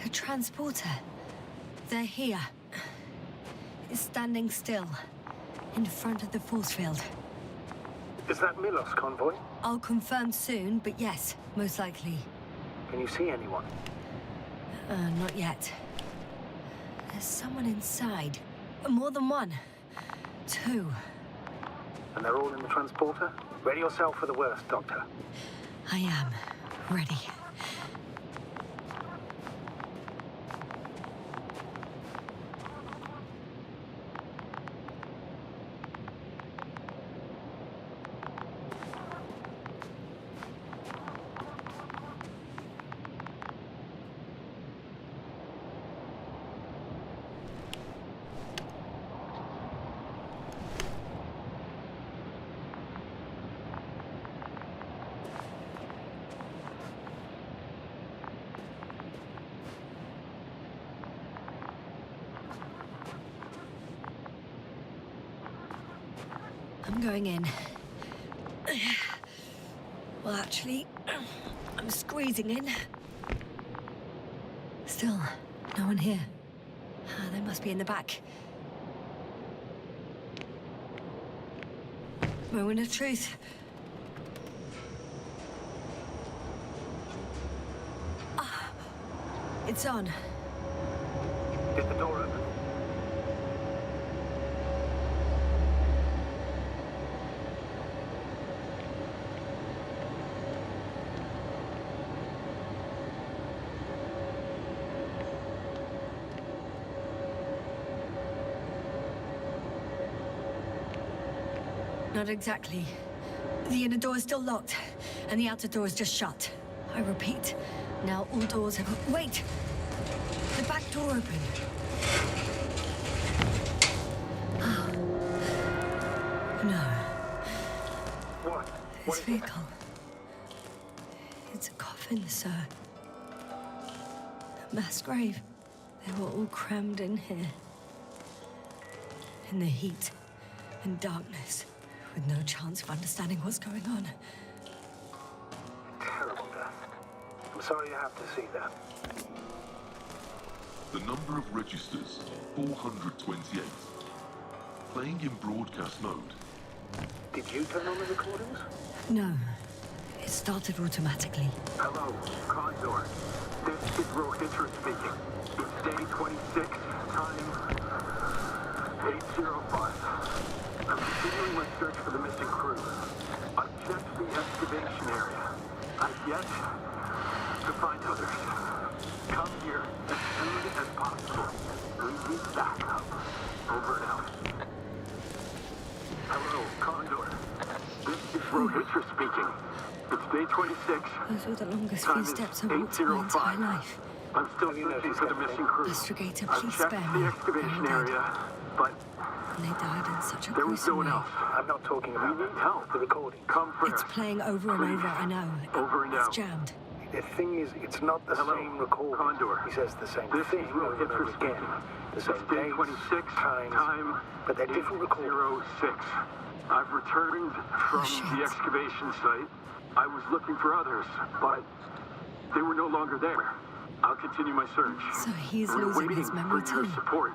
A transporter. They're here. It's standing still, in front of the force field. Is that Milos convoy? I'll confirm soon, but yes, most likely. Can you see anyone? Not yet. There's someone inside. More than one. Two. And they're all in the transporter? Ready yourself for the worst, Doctor. I am. Ready. I'm going in. Well, actually, I'm squeezing in. Still, no one here. They must be in the back. Moment of truth. It's on. Is the door open? Not exactly. The inner door is still locked, and the outer door is just shut. I repeat, now all doors have... Wait! The back door opened. Oh. No. What? This vehicle. It's a coffin, sir. A mass grave. They were all crammed in here. In the heat and darkness, with no chance of understanding what's going on. Terrible death. I'm sorry you have to see that. The number of registers, 428. Playing in broadcast mode. Did you turn on the recordings? No. It started automatically. Hello, Condor. This is Rohitra speaking. It's day 26, time 8:05. I'm continuing my search for the missing crew. I've checked the excavation area. I've yet to find others. Come here as soon as possible. We need backup. Over and out. Hello, Condor. This is Rohitra speaking. It's day 26. Those were the longest Time few is steps I've walked in my 8:05. entire life. I'm still searching for the missing crew. Astrogator, I've please checked spare the me. excavation They're all dead. area, but And they died in such a there was no gruesome one way. else. I'm not talking about need help. The recording. Come first. It's playing over and over, I know. Over and It's out. jammed. The thing is, it's not the same recording. Condor. He says the same thing over and over again. The same day, 26, time, but they're different recordings. 06. I've returned from the excavation site. I was looking for others, but they were no longer there. I'll continue my search. So he's We're losing waiting his memory for your too. support.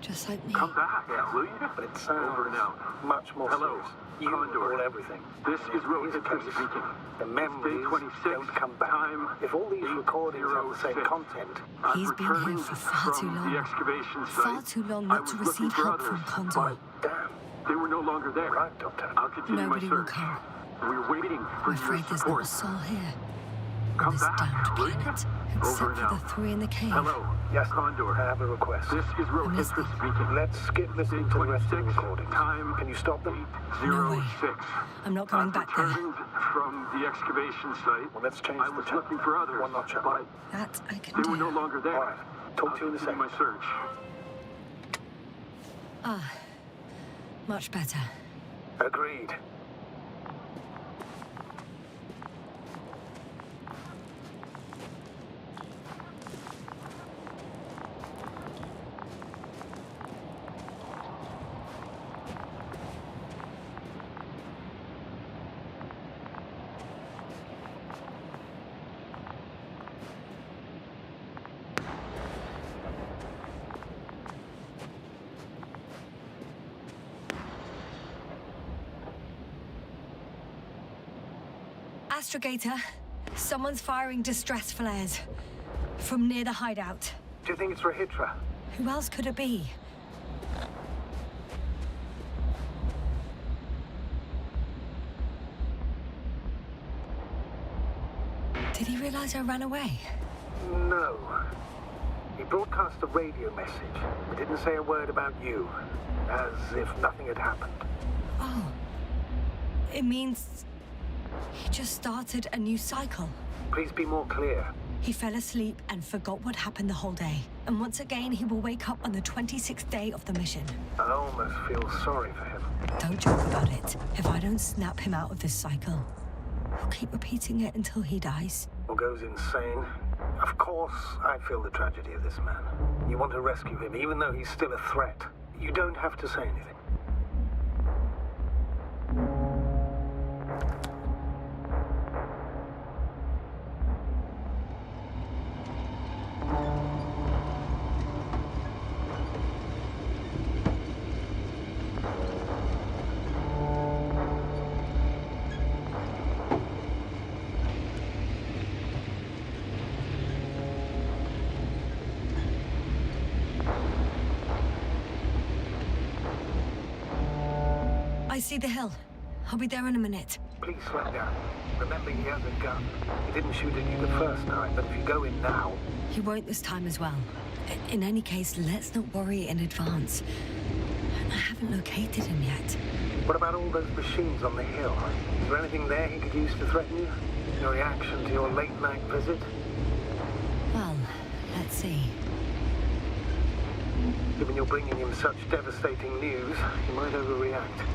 Just like me. Come back, will you? But it sounds over and out. Much more serious. You Condor. Everything. This is Rohitra speaking. The memories don't come back. If all these recordings have the same content, He's been here for far too long. The excavation site. Far too long not to receive help from Condor. Damn. They were no longer there. Right, Doctor. I'll continue Nobody my will search. come. We're waiting for I'm afraid your there's not support. a soul here. on this damned planet, except for the three in the cave. Hello, Yasna. I have a request. This is Rogis speaking. Let's skip listening to the rest of the recordings. Can you stop them? No way. 06. I'm not going back there. Returned from the excavation site. Well, let's change I the was channel. looking for others, One notch up. but That I can they were no do. longer there. All right. Talk to you in a I'll continue second. my search. Ah, much better. Agreed. Astrogator, someone's firing distress flares from near the hideout. Do you think it's Rahitra? Who else could it be? Did he realize I ran away? No. He broadcast a radio message, but didn't say a word about you. As if nothing had happened. Oh. It means he just started a new cycle. Please be more clear. He fell asleep and forgot what happened the whole day. And once again, he will wake up on the 26th day of the mission. I almost feel sorry for him. Don't joke about it. If I don't snap him out of this cycle, he'll keep repeating it until he dies. Or goes insane. Of course, I feel the tragedy of this man. You want to rescue him, even though he's still a threat. You don't have to say anything. I see the hill. I'll be there in a minute. Please slow down. Remember, he has a gun. He didn't shoot at you the first time, but if you go in now... He won't this time as well. In any case, let's not worry in advance. I haven't located him yet. What about all those machines on the hill? Is there anything there he could use to threaten you? Your reaction to your late-night visit? Well, let's see. Given you're bringing him such devastating news, he might overreact.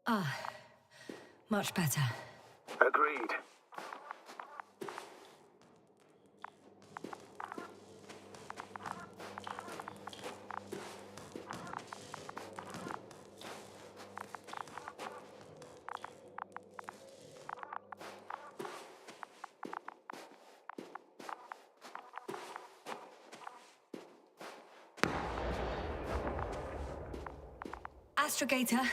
Ah, much better. Agreed. Astrogator,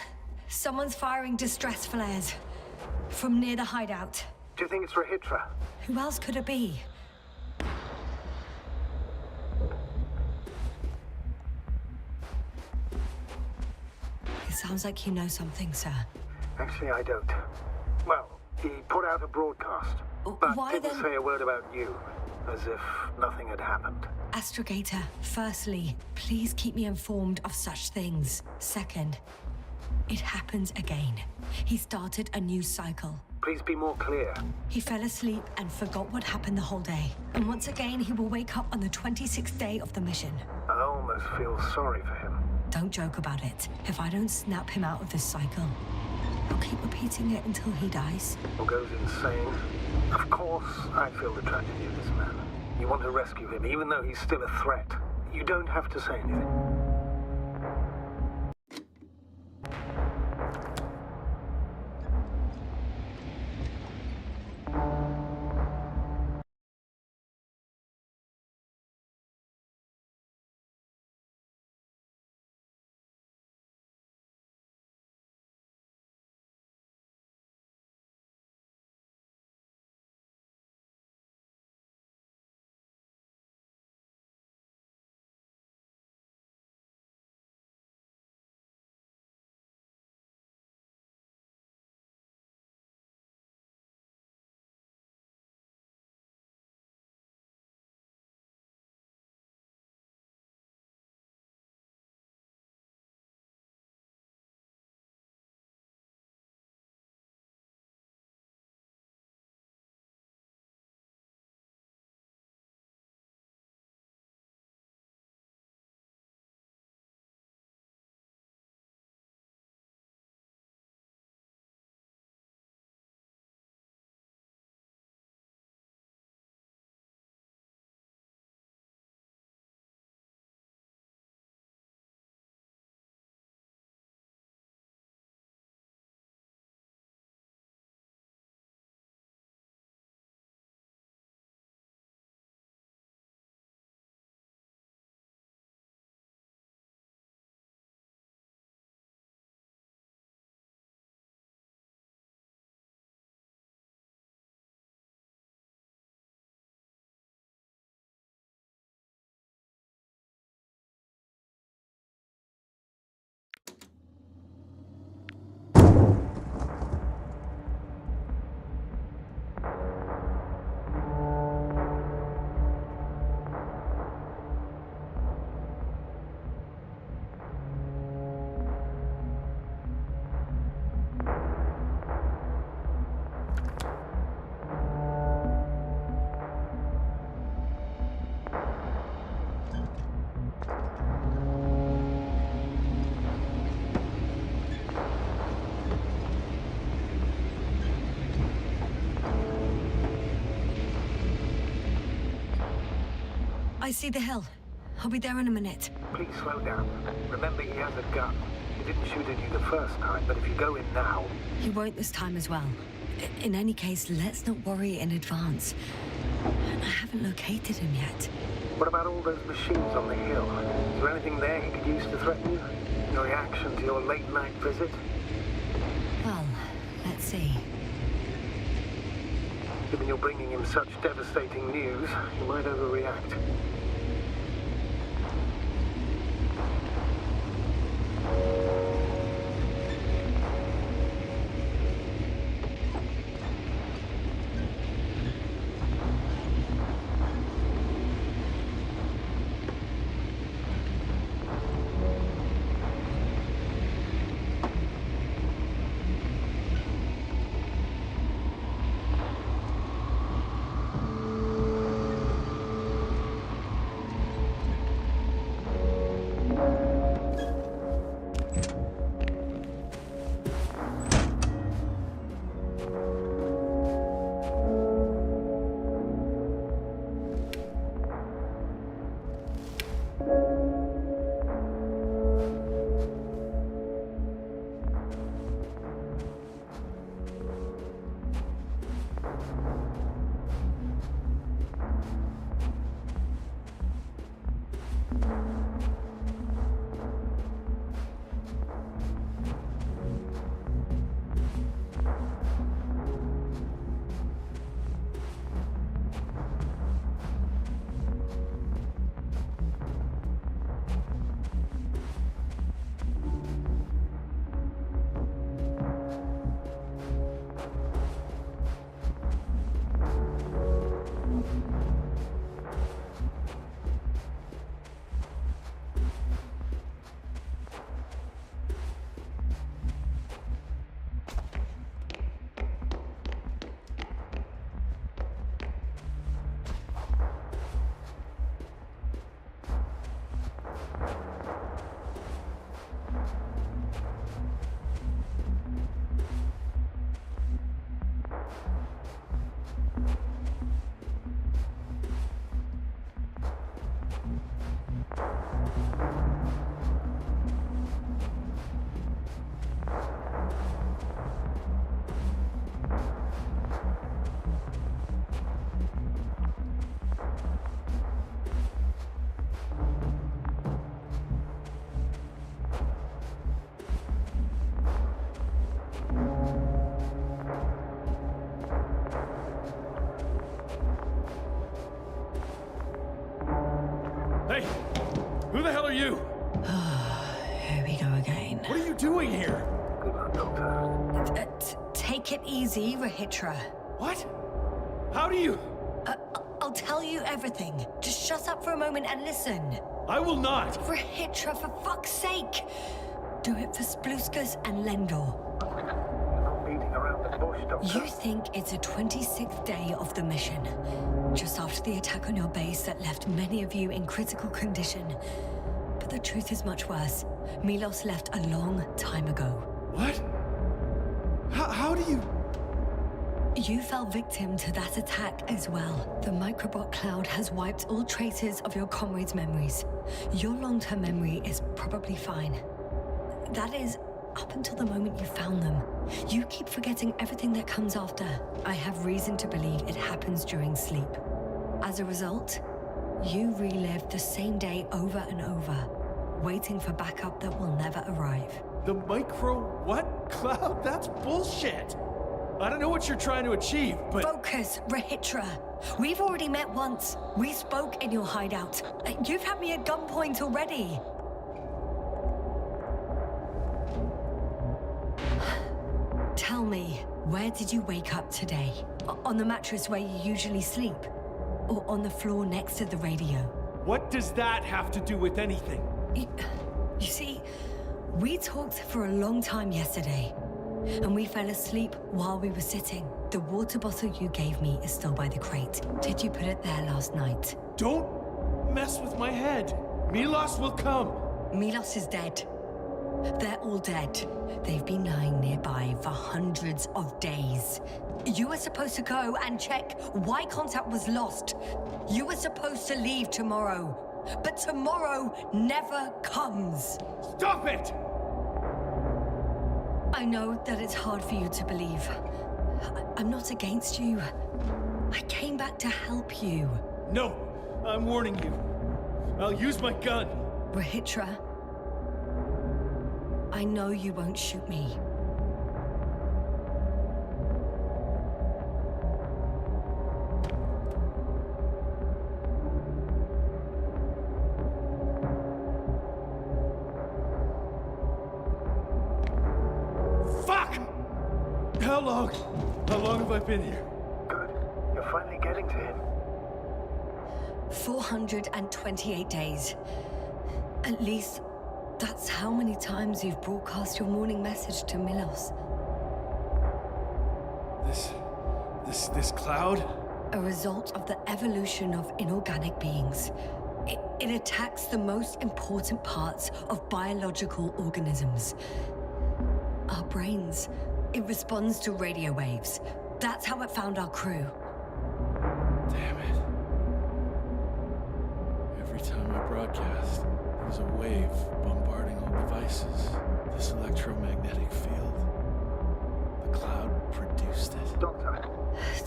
someone's firing distress flares from near the hideout. Do you think it's Rahitra? Who else could it be? It sounds like you know something, sir. Actually, I don't. Well, he put out a broadcast, but Why didn't then? say a word about you, as if nothing had happened. Astrogator, firstly, please keep me informed of such things. Second, it happens again. He started a new cycle. Please be more clear. He fell asleep and forgot what happened the whole day. And once again, he will wake up on the 26th day of the mission. I almost feel sorry for him. Don't joke about it. If I don't snap him out of this cycle, I'll keep repeating it until he dies. Or goes insane. Of course, I feel the tragedy of this man. You want to rescue him, even though he's still a threat. You don't have to say anything. I see the hill. I'll be there in a minute. Please slow down. Remember, he has a gun. He didn't shoot at you the first time, but if you go in now... He won't this time as well. In any case, let's not worry in advance. I haven't located him yet. What about all those machines on the hill? Is there anything there he could use to threaten you? Your reaction to your late-night visit? Let's see. Given you're bringing him such devastating news, he might overreact. Hey! Who the hell are you? Here we go again. What are you doing here? Good luck, Doctor. Take it easy, Rahitra. What? How do you... I'll tell you everything. Just shut up for a moment and listen. I will not! Rahitra, for fuck's sake! Do it for Spluskas and Lendor. You're not beating around the bush, Doctor. You think it's the 26th day of the mission, just after the attack on your base that left many of you in critical condition. But the truth is much worse. Milos left a long time ago. What? How do you... You fell victim to that attack as well. The microbot cloud has wiped all traces of your comrades' memories. Your long-term memory is probably fine. That is, up until the moment you found them. You keep forgetting everything that comes after. I have reason to believe it happens during sleep. As a result, you relive the same day over and over, waiting for backup that will never arrive. The micro what? Cloud? That's bullshit! I don't know what you're trying to achieve, but... Focus, Rahitra. We've already met once. We spoke in your hideout. You've had me at gunpoint already. Tell me, where did you wake up today? On the mattress where you usually sleep? Or on the floor next to the radio? What does that have to do with anything? You see, we talked for a long time yesterday, and we fell asleep while we were sitting. The water bottle you gave me is still by the crate. Did you put it there last night? Don't mess with my head. Milos will come. Milos is dead. They're all dead. They've been lying nearby for hundreds of days. You were supposed to go and check why contact was lost. You were supposed to leave tomorrow. But tomorrow never comes. Stop it! I know that it's hard for you to believe. I'm not against you. I came back to help you. No, I'm warning you. I'll use my gun. Rahitra, I know you won't shoot me. long? How long have I been here? Good. You're finally getting to him. 428 days. At least that's how many times you've broadcast your morning message to Milos. This cloud? A result of the evolution of inorganic beings. It attacks the most important parts of biological organisms. Our brains. It responds to radio waves. That's how it found our crew. Damn it. Every time I broadcast, there's a wave bombarding all devices. This electromagnetic field. The cloud produced it. Doctor,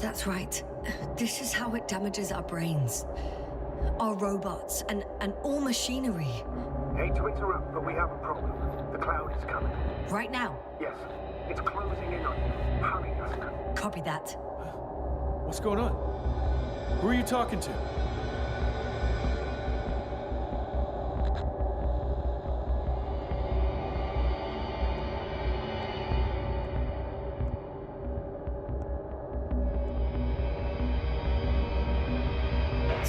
That's right. This is how it damages our brains. Our robots and all machinery. hate to interrupt, but we have a problem. The cloud is coming. Right now. Yes, it's closing in on you. Hurry, Yassna. Copy that. What's going on? Who are you talking to?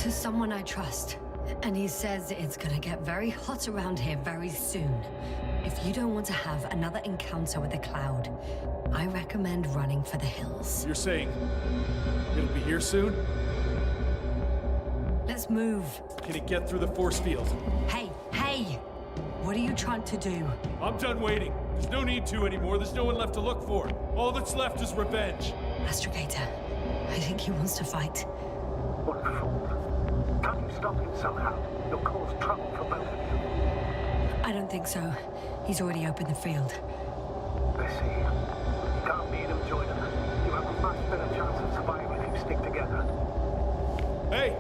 To someone I trust. And he says it's gonna get very hot around here very soon. If you don't want to have another encounter with the cloud, I recommend running for the hills. You're saying it'll be here soon? Let's move. Can it get through the force field? Hey! What are you trying to do? I'm done waiting. There's no need to anymore. There's no one left to look for. All that's left is revenge. Astrogator, I think he wants to fight. What a fool. Can't you stop him somehow? You'll cause trouble for both of you. I don't think so. He's already opened the field. Let's see. You can't beat him, join him. You have a much better chance of surviving if you stick together. Hey!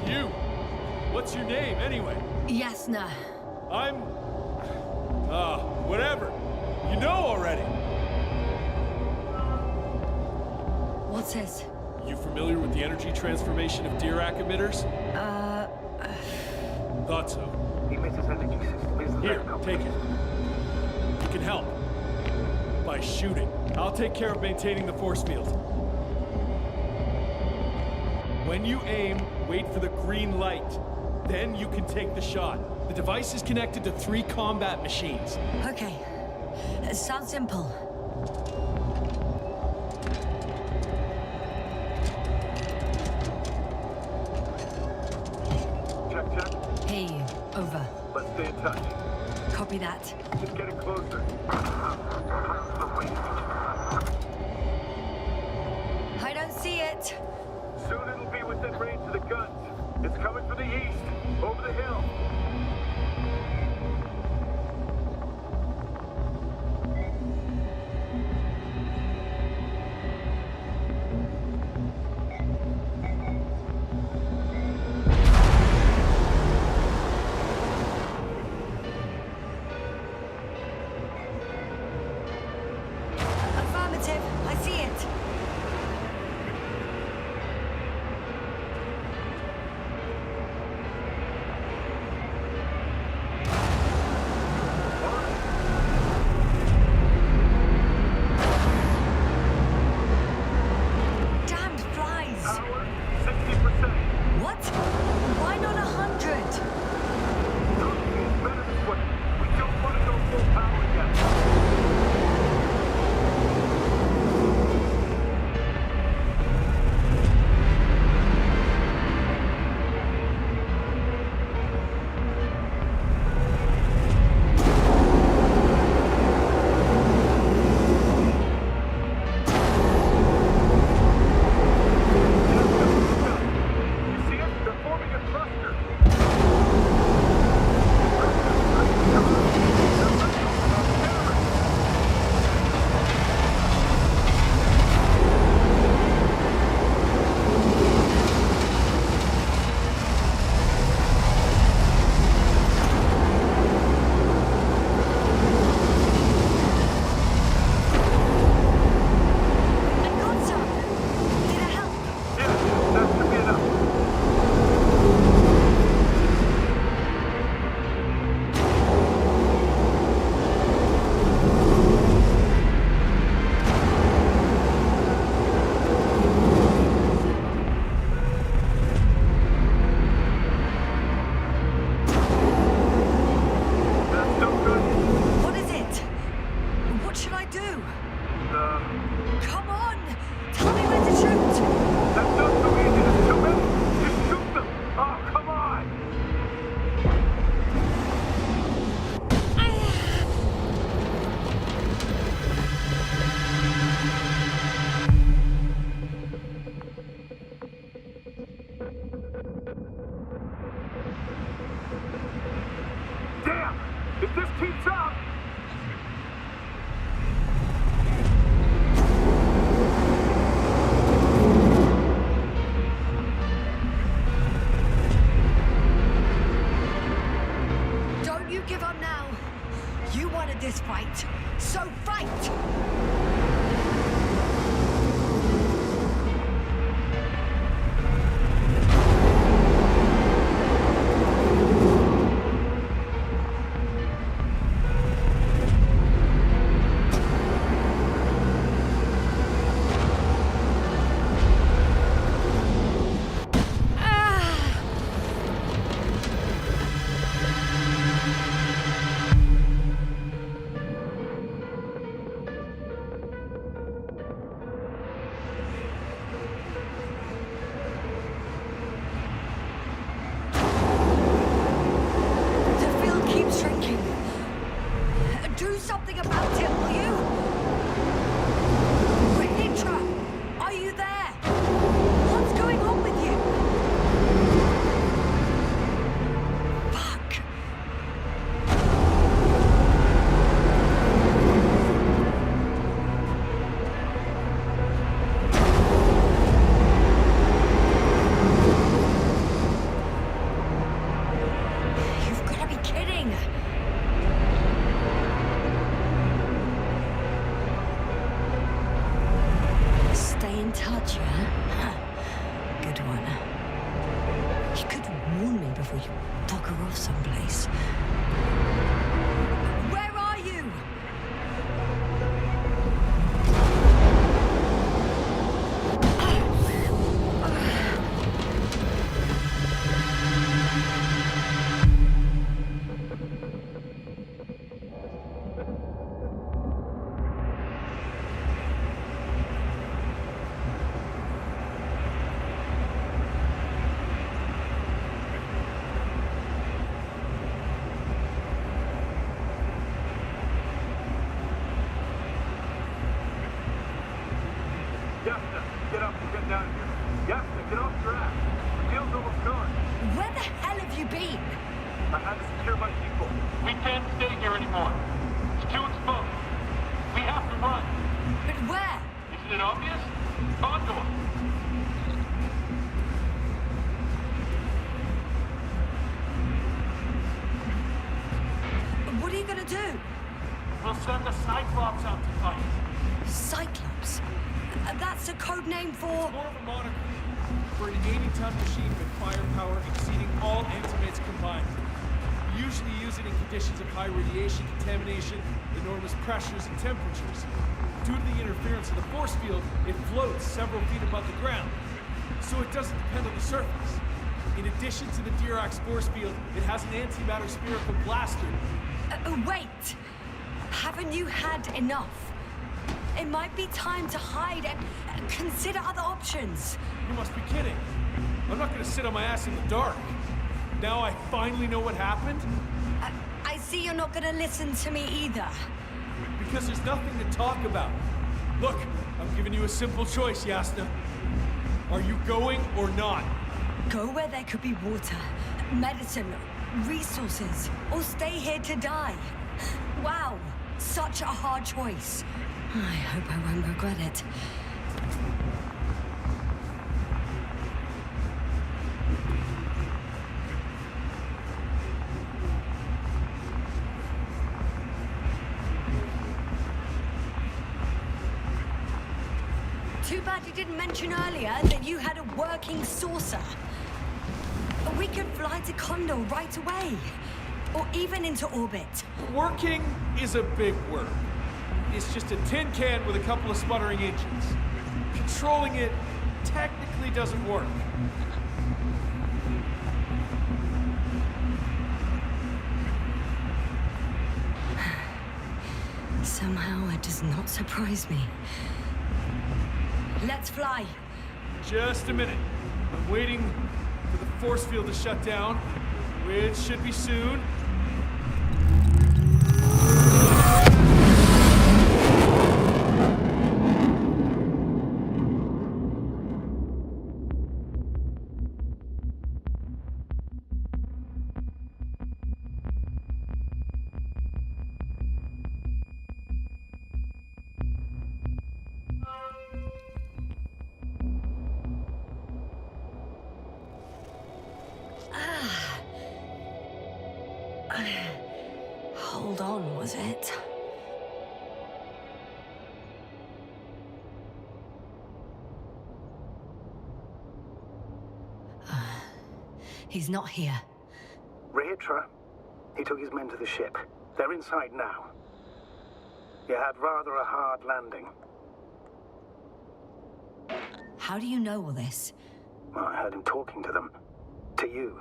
You! What's your name, anyway? Yasna. I'm... whatever. You know already. What's this? You familiar with the energy transformation of Dirac emitters? Thought so. The emitter's energy system isn't Here, that take complicated. it. You can help. By shooting. I'll take care of maintaining the force field. When you aim, wait for the green light. Then you can take the shot. The device is connected to 3 combat machines. Okay. Sounds simple. Check. Hey, over. Let's stay in touch. Copy that. Just getting closer. I don't see it. Soon it'll be within range of the guns. It's coming from the east, over the hill. Affirmative. I see it. If this keeps up, Don't you give up now. You wanted this fight, so fight! Do something about it, will you? Rehitra, are you there? What's going on with you? Fuck. You've got to be kidding. Stay in touch, yeah? Good one. You could warn me before you bugger off someplace. Where are you? Yasna, get up and get down here. Yasna, get off your ass. The deal's almost gone. Where the hell have you been? I had to secure my people. We can't stay here anymore. It's too exposed. We have to run. But where? Isn't it obvious? Condor. What are you gonna do? We'll send the Cyclops out to fight. Cyclops? That's a code name for... More of a moniker for an 80-ton machine with firepower exceeding all antimates combined. We usually use it in conditions of high radiation contamination, enormous pressures and temperatures. Due to the interference of the force field, it floats several feet above the ground, so it doesn't depend on the surface. In addition to the Dirac force field, it has an antimatter spherical blaster. Wait! Haven't you had enough? It might be time to hide and consider other options. You must be kidding. I'm not gonna sit on my ass in the dark. Now I finally know what happened? I see you're not gonna listen to me either. Because there's nothing to talk about. Look, I'm giving you a simple choice, Yasna. Are you going or not? Go where there could be water, medicine, resources, or stay here to die. Wow, such a hard choice. I hope I won't regret it. Too bad you didn't mention earlier that you had a working saucer. We could fly to Condor right away. Or even into orbit. Working is a big word. It's just a tin can with a couple of sputtering engines. Controlling it technically doesn't work. Somehow it does not surprise me. Let's fly. Just a minute. I'm waiting for the force field to shut down, which should be soon. Hold on, was it? He's not here. Rehitra, he took his men to the ship. They're inside now. You had rather a hard landing. How do you know all this? Well, I heard him talking to them. To you.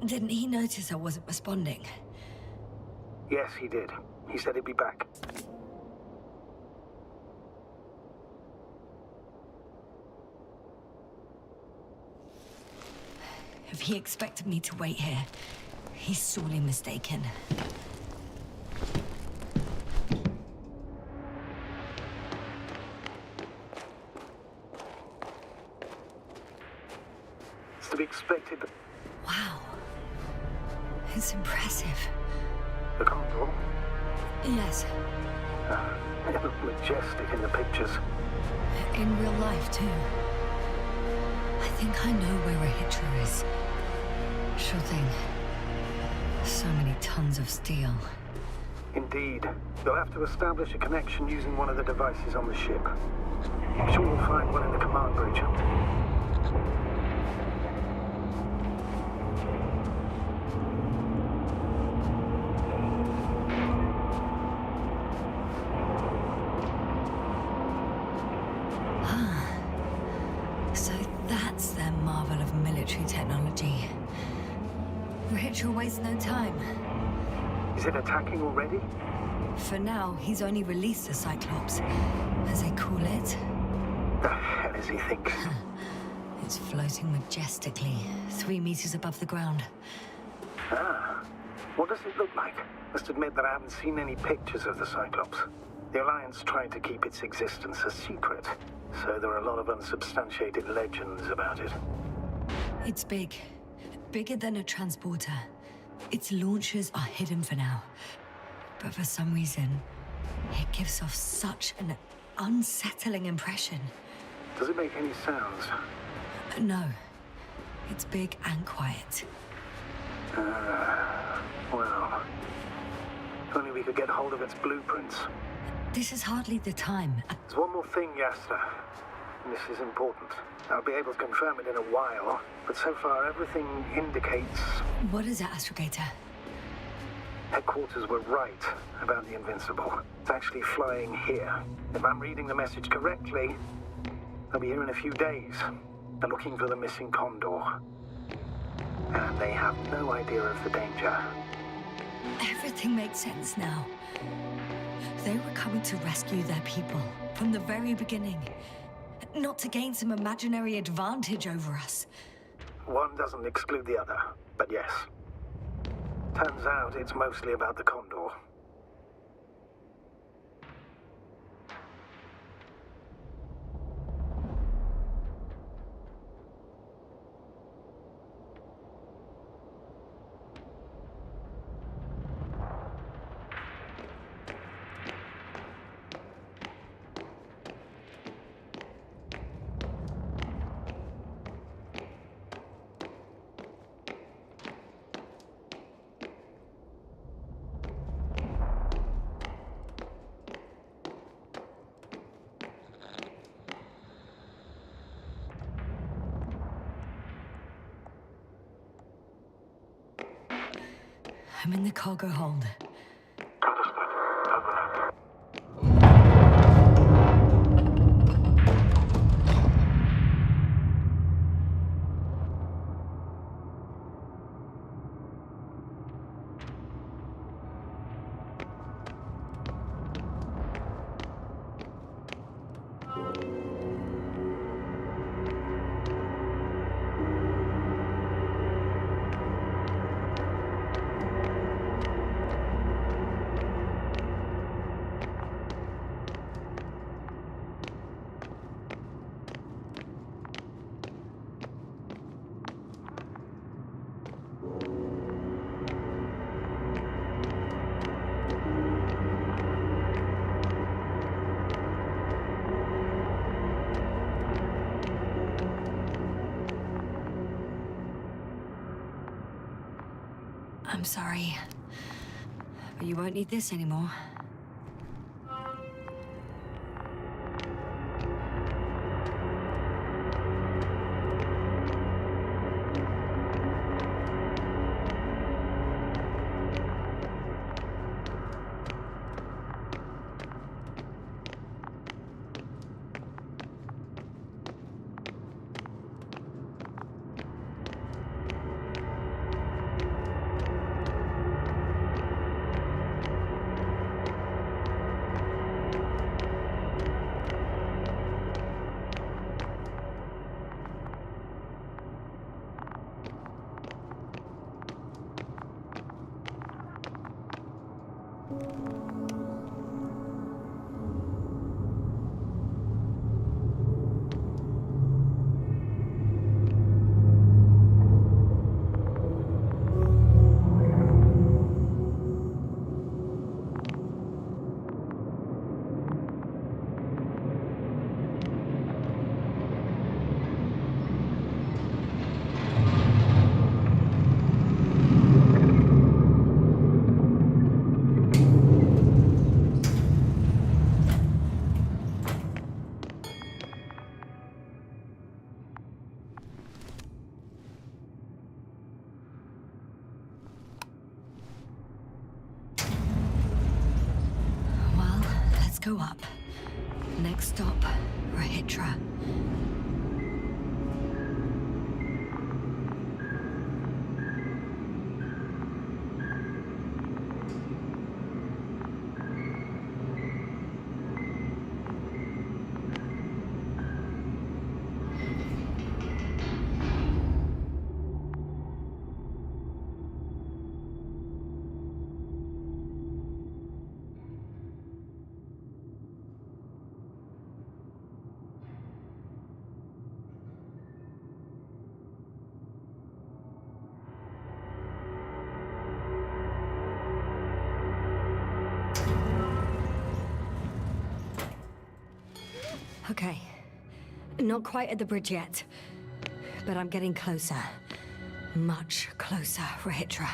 Didn't he notice I wasn't responding? Yes, he did. He said he'd be back. If he expected me to wait here, he's sorely mistaken. It's to be expected that Wow. It's impressive. the Condor, Yes, it looked majestic in the pictures. in real life too. I think I know where Rehitra is. Sure thing. So many tons of steel. Indeed. You'll have to establish a connection using one of the devices on the ship. I'm sure you'll find one in the command bridge. So that's their marvel of military technology. Rehitra wastes no time. Is it attacking already? For now, he's only released the Cyclops, as they call it. The hell is he think? It's floating majestically, 3 meters above the ground. Ah. What does it look like? Must admit that I haven't seen any pictures of the Cyclops. The Alliance tried to keep its existence a secret, so there are a lot of unsubstantiated legends about it. It's big. Bigger than a transporter. Its launchers are hidden for now. But for some reason, it gives off such an unsettling impression. Does it make any sounds? No. It's big and quiet. Well, if only we could get hold of its blueprints. This is hardly the time. There's one more thing, Yasna. This is important. I'll be able to confirm it in a while, but so far everything indicates What is it, Astrogator? headquarters were right about the Invincible. It's actually flying here. If I'm reading the message correctly, they'll be here in a few days. They're looking for the missing Condor. And they have no idea of the danger. Everything makes sense now. They were coming to rescue their people from the very beginning. Not to gain some imaginary advantage over us. One doesn't exclude the other, but yes. Turns out it's mostly about the Condor. I'm in the cargo hold. Understood. Over. I'm sorry. But you won't need this anymore. Go up. Next stop, Rahitra. Okay. Not quite at the bridge yet, but I'm getting closer. Much closer, Rahitra.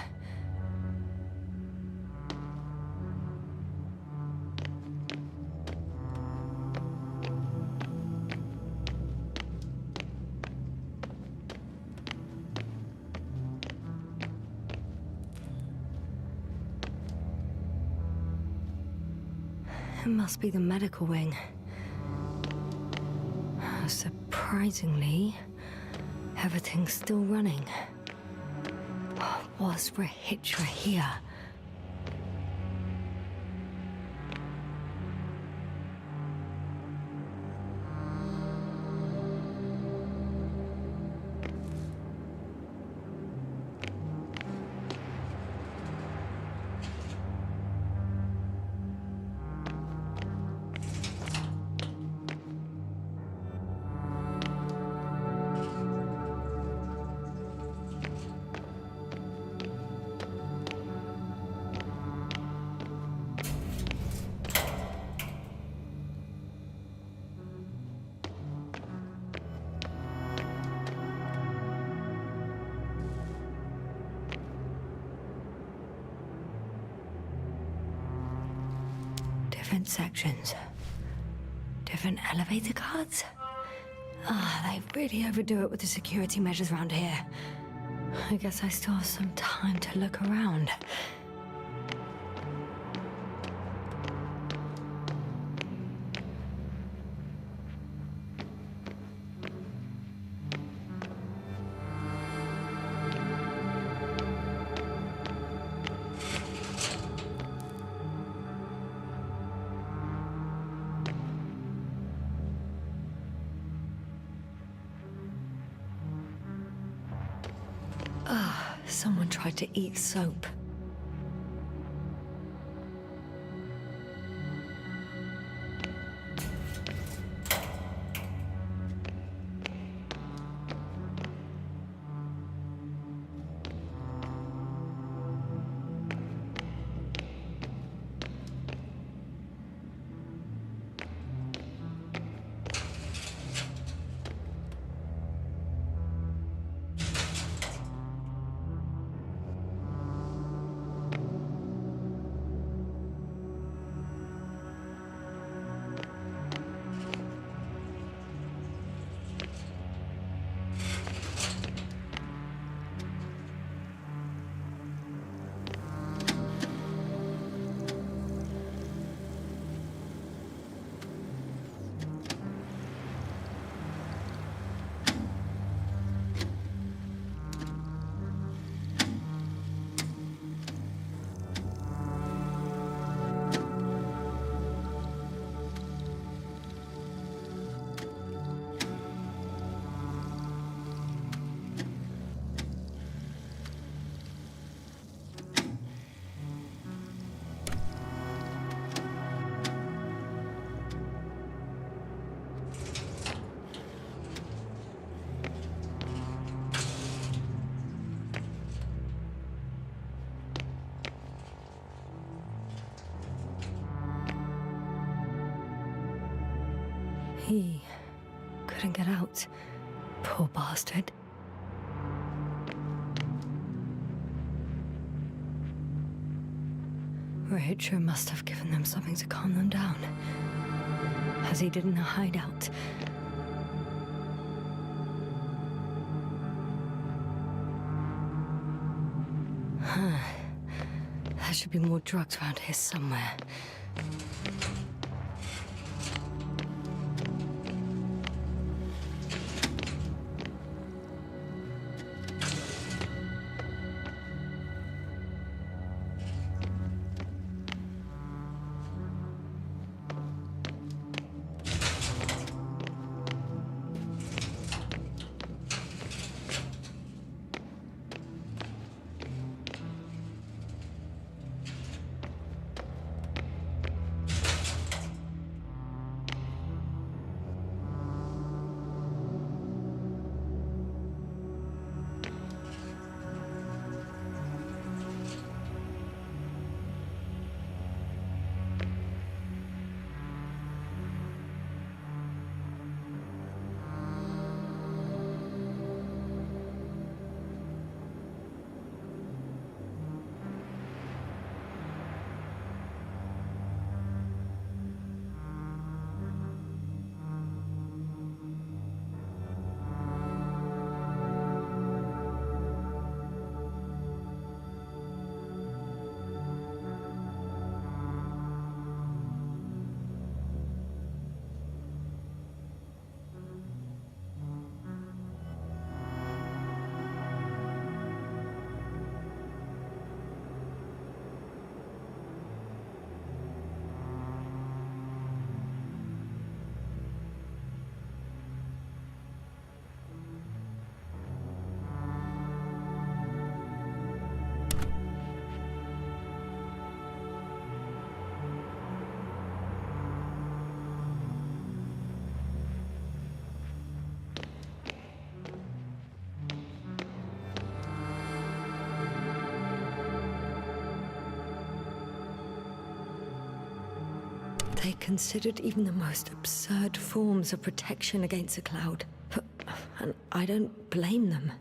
It must be the medical wing. Surprisingly, everything's still running. Was Rahitra here? Different sections. Different elevator cards? They really overdo it with the security measures around here. I guess I still have some time to look around. Someone tried to eat soap. He couldn't get out. Poor bastard. Rachel must have given them something to calm them down, as he did in the hideout. There should be more drugs around here somewhere. They considered even the most absurd forms of protection against a cloud. And I don't blame them.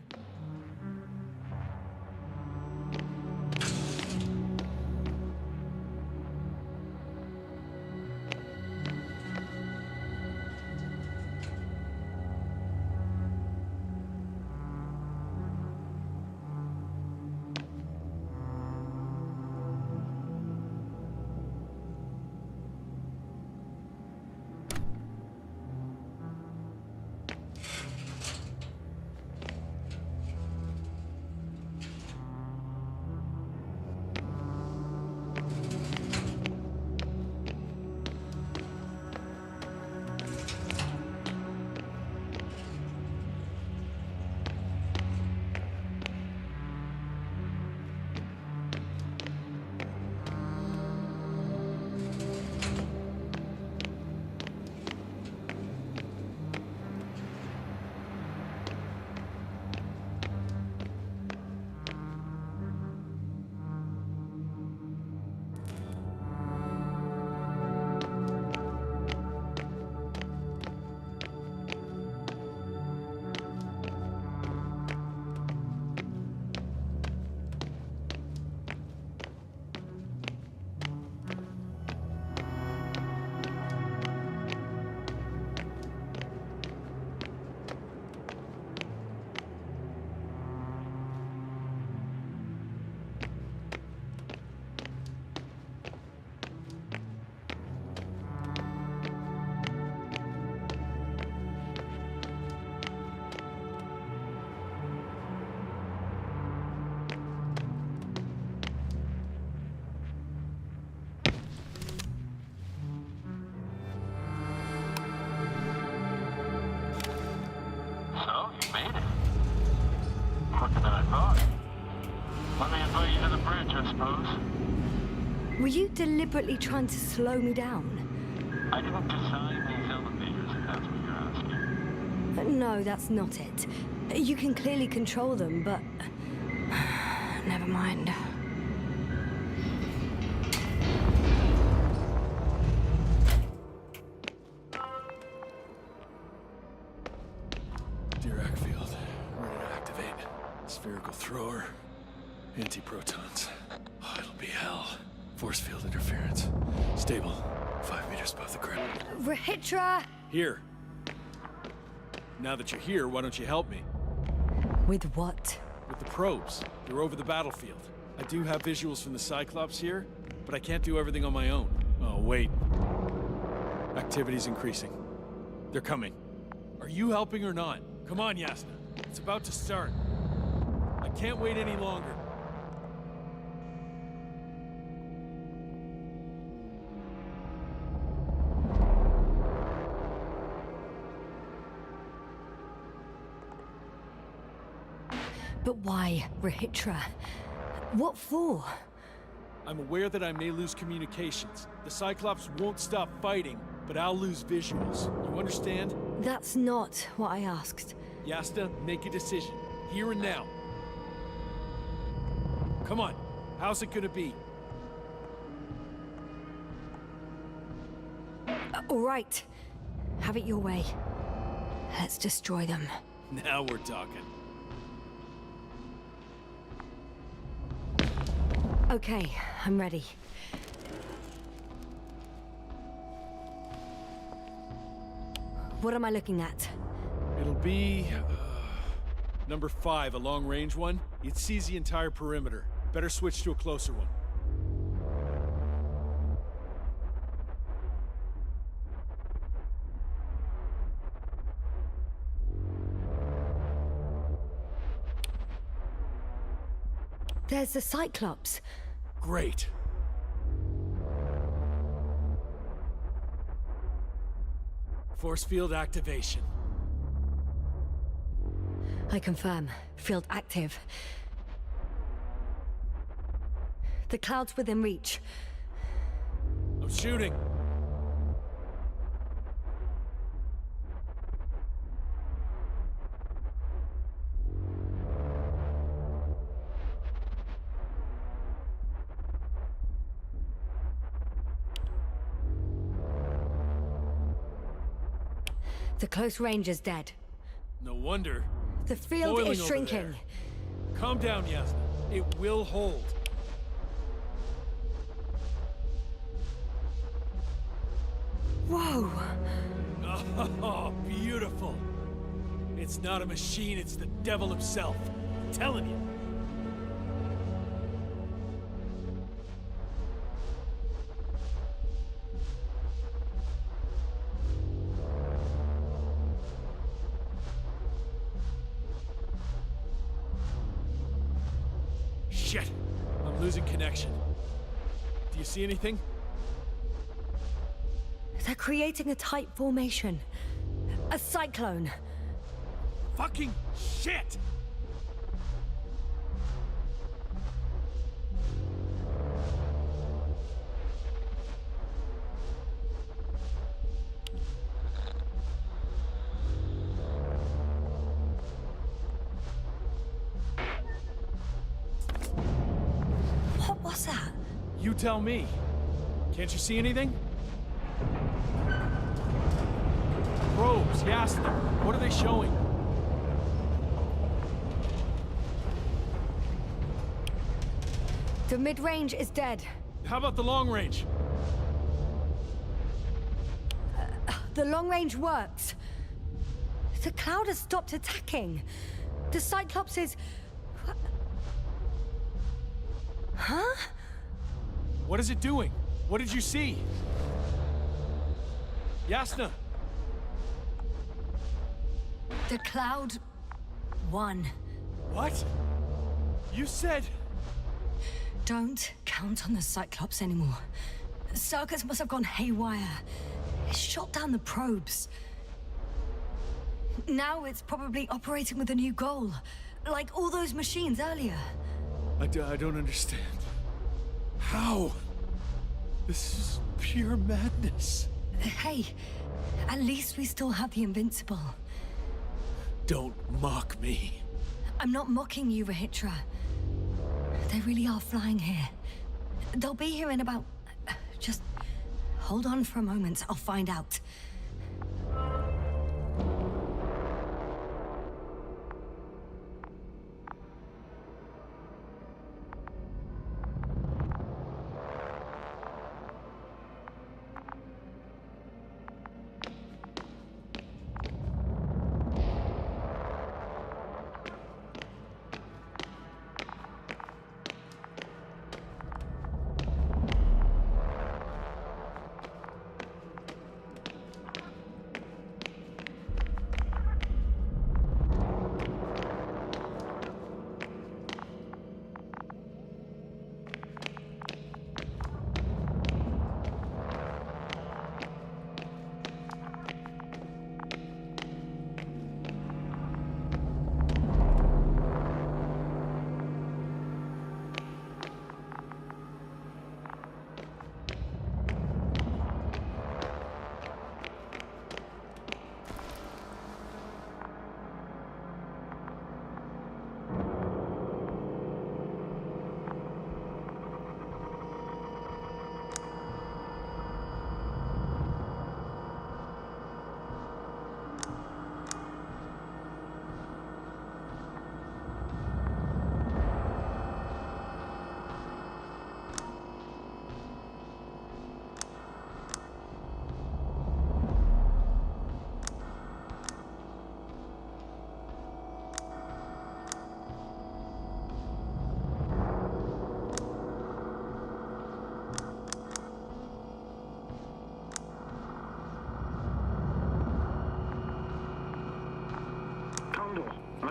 Were you deliberately trying to slow me down? I didn't design these elevators, if that's what you're asking. No, that's not it. You can clearly control them, but... never mind. Spherical thrower. Anti-protons. Oh, it'll be hell. Force field interference. Stable. 5 meters above the ground. Rahitra! Here. Now that you're here, why don't you help me? With what? With the probes. They're over the battlefield. I do have visuals from the Cyclops here, but I can't do everything on my own. Oh, wait. Activity's increasing. They're coming. Are you helping or not? Come on, Yasna. It's about to start. I can't wait any longer. But why, Rahitra? What for? I'm aware that I may lose communications. The Cyclops won't stop fighting, but I'll lose visuals. You understand? That's not what I asked. Yasna, make a decision. Here and now. Come on. How's it gonna be? All right. Have it your way. Let's destroy them. Now we're talking. Okay, I'm ready. What am I looking at? It'll be... number 5, a long-range one. It sees the entire perimeter. Better switch to a closer one. There's the Cyclops. Great. Force field activation. I confirm. Field active. The cloud's within reach. I'm shooting. The close range is dead. No wonder. The field Boiling is over shrinking. there. Calm down, Yasna. It will hold. Whoa! Oh, beautiful. It's not a machine, it's the devil himself. I'm telling you. Shit! I'm losing connection. Do you see anything? They're creating a tight formation. A cyclone. Fucking shit! What was that? You tell me. Can't you see anything? Probes, Yasna. What are they showing? The mid-range is dead. How about the long range? The long range works. The cloud has stopped attacking. The Cyclops is... Huh? What is it doing? What did you see? Yasna! The cloud won. What? You said... Don't count on the Cyclops anymore. The circuits must have gone haywire. It shot down the probes. Now it's probably operating with a new goal. Like all those machines earlier. I don't understand. How? This is pure madness. Hey, at least we still have the Invincible. Don't mock me. I'm not mocking you, Rahitra. They really are flying here. They'll be here in about... Just hold on for a moment. I'll find out.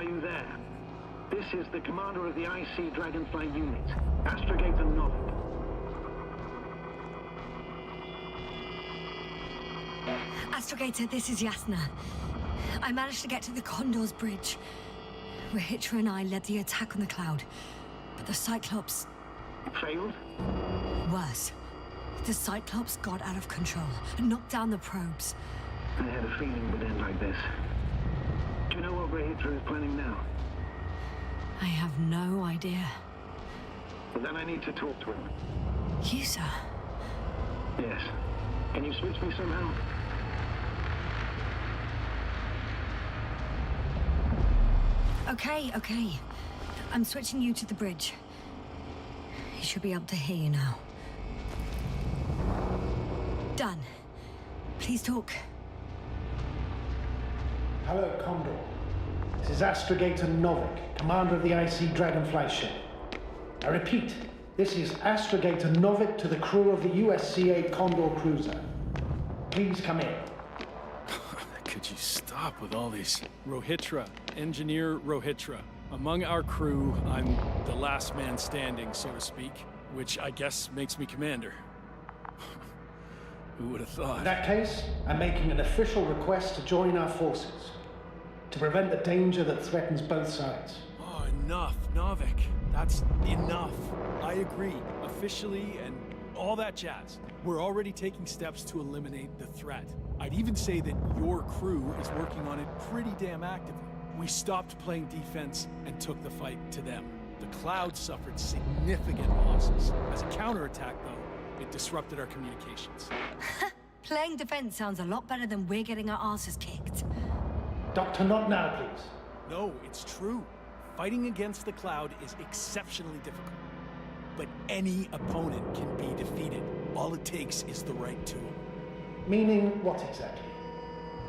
Are you there? This is the commander of the IC Dragonfly unit, Astrogator Novik. Astrogator, this is Yasna. I managed to get to the Condor's bridge. Rahitra and I led the attack on the cloud, but the Cyclops... Failed? Worse. The Cyclops got out of control and knocked down the probes. I had a feeling it would end like this. Do you know what Rahitra is planning now? I have no idea. Well, then I need to talk to him. You, sir? Yes. Can you switch me somehow? Okay. I'm switching you to the bridge. He should be able to hear you now. Done. Please talk. Hello, Condor. This is Astrogator Novik, commander of the IC Dragonfly ship. I repeat, this is Astrogator Novik to the crew of the USCA Condor cruiser. Please come in. Could you stop with all these? Rohitra, Engineer Rohitra. Among our crew, I'm the last man standing, so to speak, which I guess makes me commander. Who would have thought? In that case, I'm making an official request to join our forces, to prevent the danger that threatens both sides. Oh, enough, Novik. That's enough. I agree, officially and all that jazz. We're already taking steps to eliminate the threat. I'd even say that your crew is working on it pretty damn actively. We stopped playing defense and took the fight to them. The cloud suffered significant losses. As a counterattack, though, it disrupted our communications. Playing defense sounds a lot better than we're getting our asses kicked. Doctor, not now, please. No, it's true. Fighting against the cloud is exceptionally difficult. But any opponent can be defeated. All it takes is the right tool. Meaning what exactly?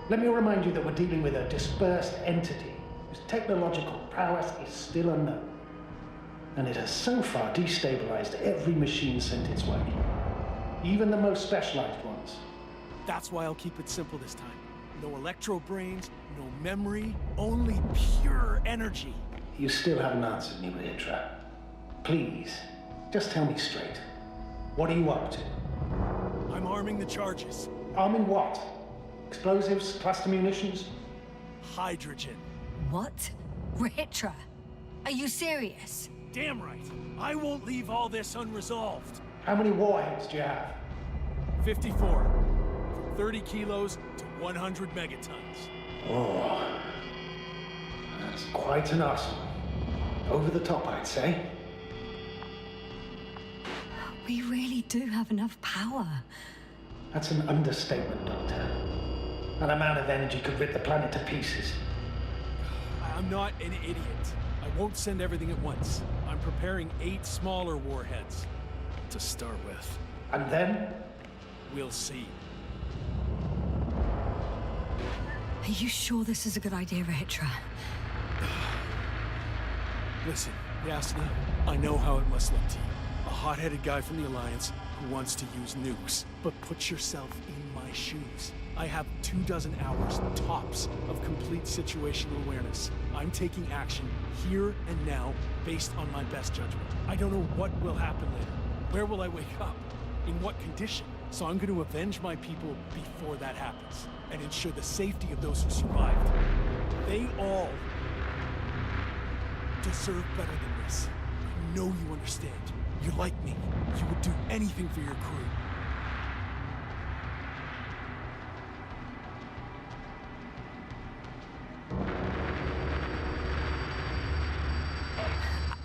Let me remind you that we're dealing with a dispersed entity whose technological prowess is still unknown. And it has so far destabilized every machine sent its way. Even the most specialized ones. That's why I'll keep it simple this time. No electro brains, no memory, only pure energy. You still haven't answered me, Rahitra. Please, just tell me straight. What are you up to? I'm arming the charges. Arming what? Explosives, cluster munitions? Hydrogen. What? Rahitra? Are you serious? Damn right. I won't leave all this unresolved. How many warheads do you have? 54. From 30 kilos to 100 megatons. Oh, that's quite an arsenal. Over the top, I'd say. We really do have enough power. That's an understatement, Doctor. That amount of energy could rip the planet to pieces. I'm not an idiot. I won't send everything at once. I'm preparing 8 smaller warheads to start with. And then? We'll see. Are you sure this is a good idea, Rahitra? Listen, Yasna, I know how it must look to you. A hot-headed guy from the Alliance who wants to use nukes. But put yourself in my shoes. I have 24 hours tops of complete situational awareness. I'm taking action here and now based on my best judgment. I don't know what will happen later. Where will I wake up? In what condition? So I'm going to avenge my people before that happens and ensure the safety of those who survived. They all deserve better than this. I know you understand. You're like me. You would do anything for your crew.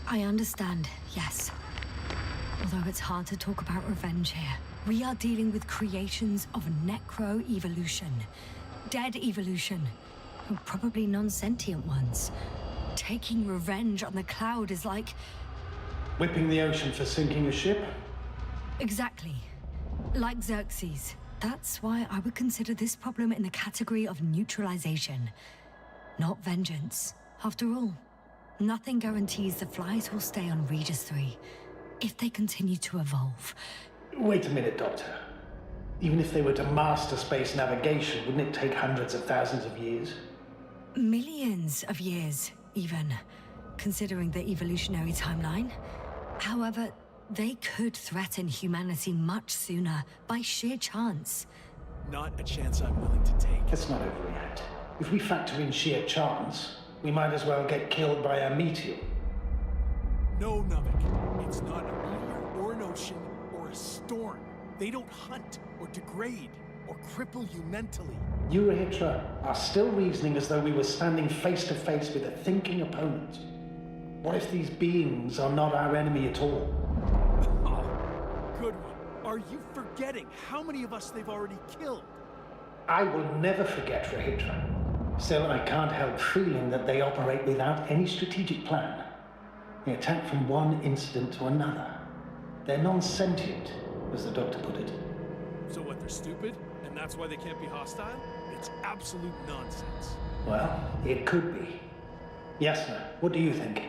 I understand, yes. Although it's hard to talk about revenge here. We are dealing with creations of necro-evolution. Dead evolution. Probably non-sentient ones. Taking revenge on the cloud is like... Whipping the ocean for sinking a ship? Exactly. Like Xerxes. That's why I would consider this problem in the category of neutralization. Not vengeance. After all, nothing guarantees the flies will stay on Regis III if they continue to evolve. Wait a minute, Doctor. Even if they were to master space navigation, wouldn't it take hundreds of thousands of years? Millions of years, even, considering the evolutionary timeline. However, they could threaten humanity much sooner by sheer chance. Not a chance I'm willing to take. Let's not overreact. If we factor in sheer chance, we might as well get killed by a meteor. No, Nuvik. It's not a meteor or an ocean or a storm. They don't hunt or degrade or cripple you mentally. You, Rahitra, are still reasoning as though we were standing face to face with a thinking opponent. What if these beings are not our enemy at all? Oh, good one. Are you forgetting how many of us they've already killed? I will never forget, Rahitra. Still, I can't help feeling that they operate without any strategic plan. They attack from one incident to another. They're non-sentient, as the doctor put it. So what, they're stupid? And that's why they can't be hostile? It's absolute nonsense. Well, it could be. Yasna, what do you think?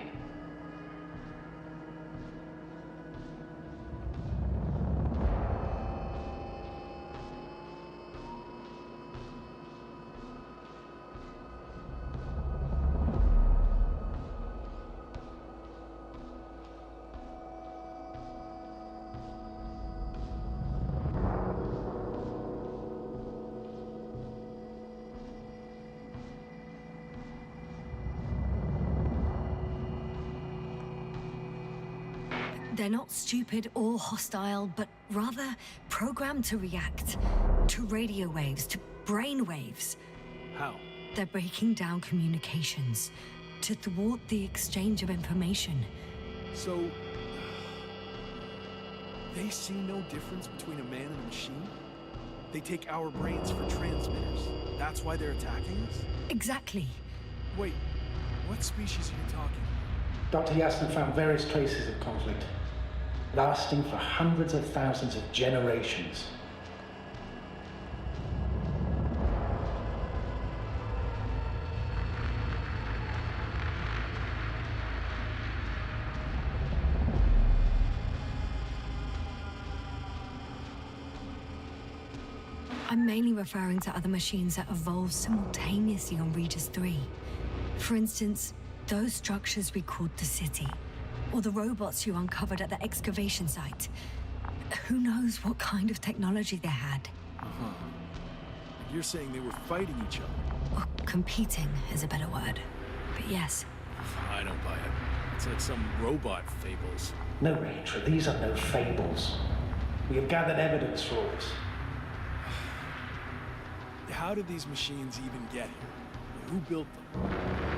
They're not stupid or hostile, but rather programmed to react to radio waves, to brain waves. How? They're breaking down communications to thwart the exchange of information. So, they see no difference between a man and a machine? They take our brains for transmitters. That's why they're attacking us? Exactly. Wait, what species are you talking about? Dr. Yasna found various traces of conflict, lasting for hundreds of thousands of generations. I'm mainly referring to other machines that evolved simultaneously on Regis III. For instance, those structures we called the city, or the robots you uncovered at the excavation site. Who knows what kind of technology they had? Uh-huh. You're saying they were fighting each other? Or competing is a better word. But yes. I don't buy it. It's like some robot fables. No, Rachel, these are no fables. We have gathered evidence for it. How did these machines even get here? Who built them?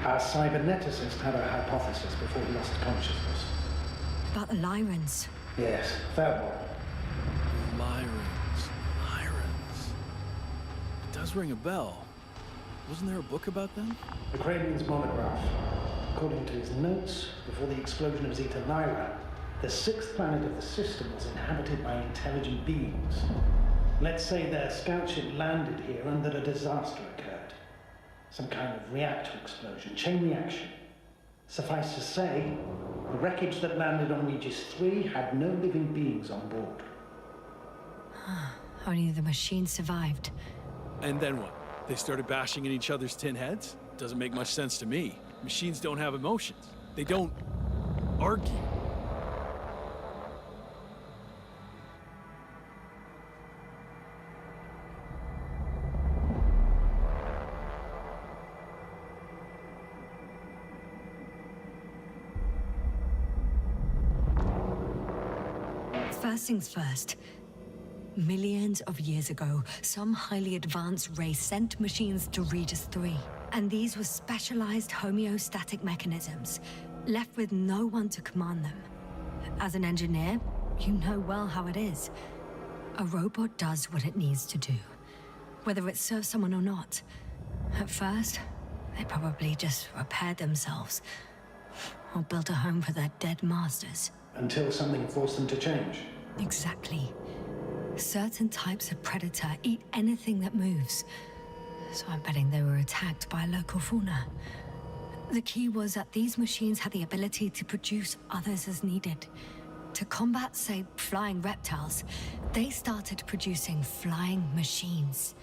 Our cyberneticist had a hypothesis before he lost consciousness. About the Lyrans. Yes, that one. Lyrans. It does ring a bell. Wasn't there a book about them? The Cranian's monograph. According to his notes, before the explosion of Zeta Lyra, the sixth planet of the system was inhabited by intelligent beings. Let's say their scout ship landed here and that a disaster occurred. Some kind of reactor explosion, chain reaction. Suffice to say, the wreckage that landed on Regis III had no living beings on board. Only the machine survived. And then what? They started bashing in each other's tin heads? Doesn't make much sense to me. Machines don't have emotions. They don't argue. First things first. Millions of years ago, some highly advanced race sent machines to Regis III. And these were specialized homeostatic mechanisms, left with no one to command them. As an engineer, you know well how it is. A robot does what it needs to do, whether it serves someone or not. At first, they probably just repaired themselves, or built a home for their dead masters. Until something forced them to change. Exactly. Certain types of predator eat anything that moves. So I'm betting they were attacked by a local fauna. The key was that these machines had the ability to produce others as needed. To combat, say, flying reptiles, they started producing flying machines.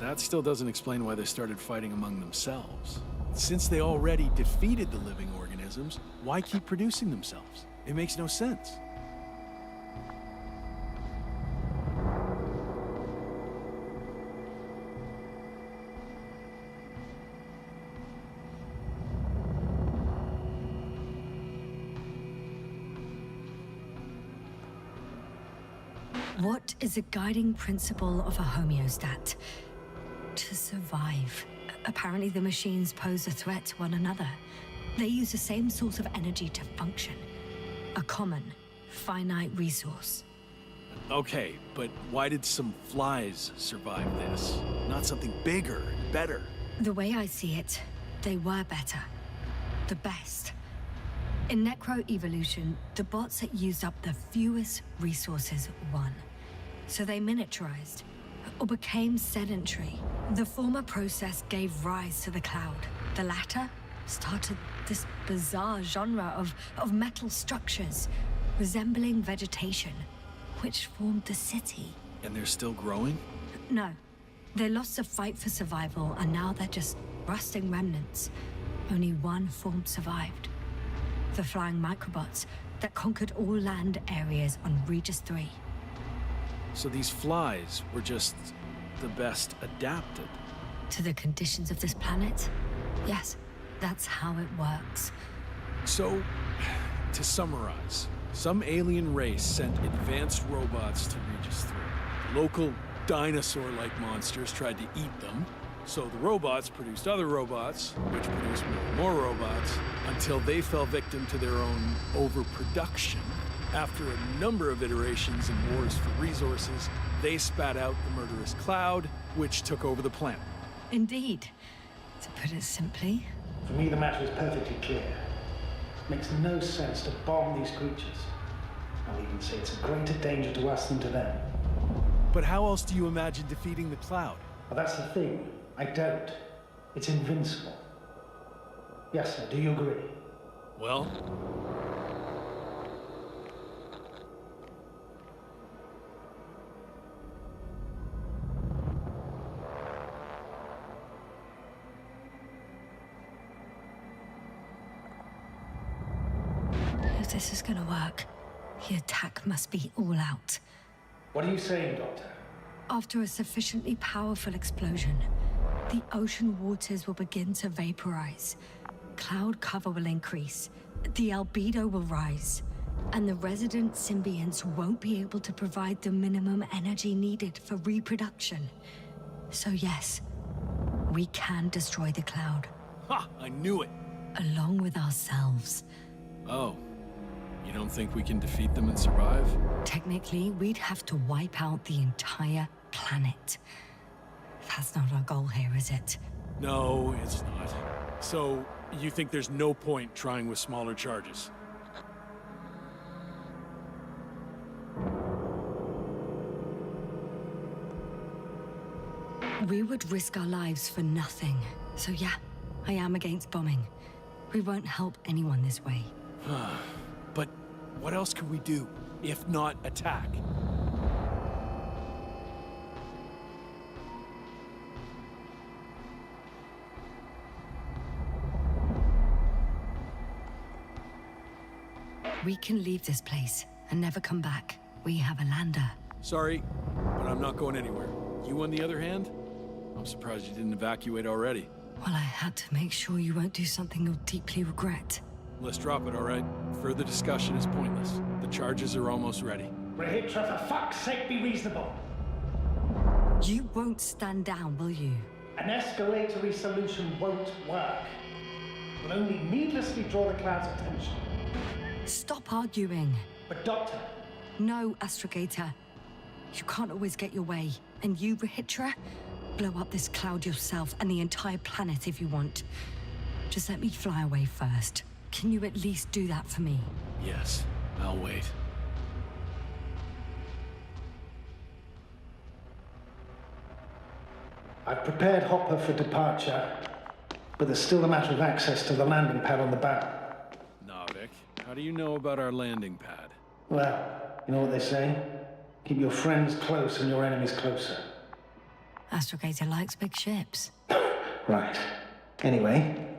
that still doesn't explain why they started fighting among themselves. Since they already defeated the living organisms, why keep producing themselves? It makes no sense. What is a guiding principle of a homeostat? To survive. Apparently the machines pose a threat to one another. They use the same source of energy to function. A common, finite resource. Okay, but why did some flies survive this? Not something bigger, better. The way I see it, they were better. The best. In necroevolution, the bots that used up the fewest resources won. So they miniaturized, or became sedentary. The former process gave rise to the cloud. The latter started this bizarre genre of metal structures, resembling vegetation, which formed the city. And they're still growing? No. They lost the fight for survival, and now they're just rusting remnants. Only one form survived. The flying microbots that conquered all land areas on Regis III. So these flies were just the best adapted. To the conditions of this planet? Yes, that's how it works. So, to summarize, some alien race sent advanced robots to Regis III. Local dinosaur-like monsters tried to eat them, so the robots produced other robots, which produced more robots, until they fell victim to their own overproduction. After a number of iterations and wars for resources, they spat out the murderous cloud, which took over the planet. Indeed. To put it simply... For me, the matter is perfectly clear. It makes no sense to bomb these creatures. I'll even say it's a greater danger to us than to them. But how else do you imagine defeating the cloud? Well, that's the thing. I don't. It's invincible. Yasna, do you agree? Well... If this is gonna work, the attack must be all out. What are you saying, Doctor? After a sufficiently powerful explosion, the ocean waters will begin to vaporize. Cloud cover will increase, the albedo will rise, and the resident symbionts won't be able to provide the minimum energy needed for reproduction. So yes, we can destroy the cloud. Ha! I knew it! Along with ourselves. Oh. You don't think we can defeat them and survive? Technically, we'd have to wipe out the entire planet. That's not our goal here, is it? No, it's not. So, you think there's no point trying with smaller charges? We would risk our lives for nothing. So yeah, I am against bombing. We won't help anyone this way. But what else could we do, if not attack? We can leave this place and never come back. We have a lander. Sorry, but I'm not going anywhere. You, on the other hand? I'm surprised you didn't evacuate already. Well, I had to make sure you won't do something you'll deeply regret. Let's drop it, all right? Further discussion is pointless. The charges are almost ready. Rahitra, for fuck's sake, be reasonable. You won't stand down, will you? An escalatory solution won't work. It will only needlessly draw the cloud's attention. Stop arguing. But Doctor... No, Astrogator. You can't always get your way. And you, Rahitra, blow up this cloud yourself and the entire planet if you want. Just let me fly away first. Can you at least do that for me? Yes, I'll wait. I've prepared Hopper for departure, but there's still a matter of access to the landing pad on the bow. Navik, how do you know about our landing pad? Well, you know what they say? Keep your friends close and your enemies closer. Astrogator likes big ships. Right. Anyway,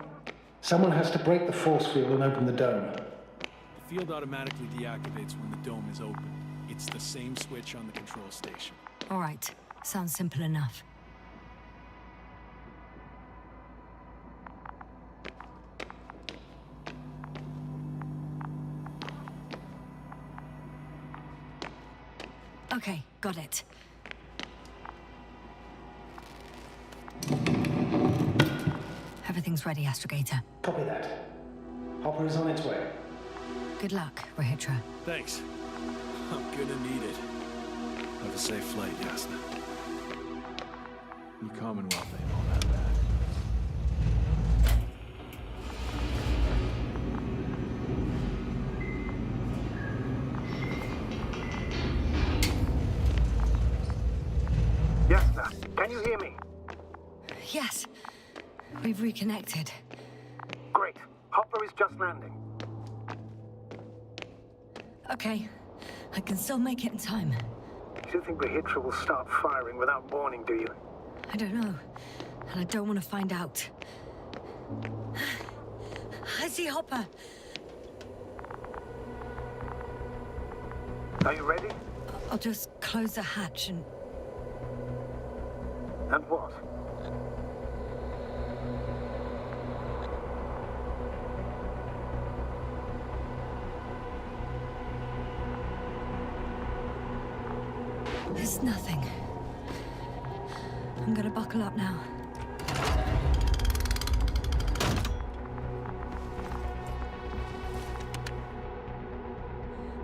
someone has to break the force field and open the dome. The field automatically deactivates when the dome is open. It's the same switch on the control station. All right. Sounds simple enough. Okay, got it. Everything's ready, Astrogator. Copy that. Hopper is on its way. Good luck, Rahitra. Thanks. I'm gonna need it. Have a safe flight, Yasna. The Commonwealth ain't all that bad. Yasna, can you hear me? Yes, we've reconnected. Great. Hopper is just landing. Okay, I can still make it in time. You don't think Rahitra will start firing without warning, do you? I don't know, and I don't want to find out. I see Hopper. Are you ready? I'll just close the hatch and... And what? It's nothing. I'm gonna buckle up now.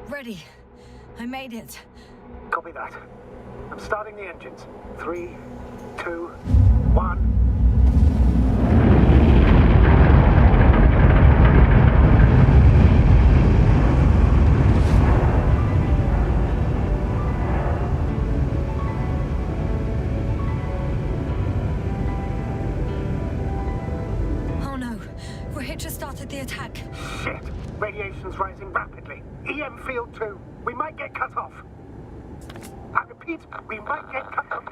Ready. I made it. Copy that. I'm starting the engines. 3, 2, 1. The attack. Shit! Radiation's rising rapidly. EM field 2. We might get cut off. I repeat, we might get cut off.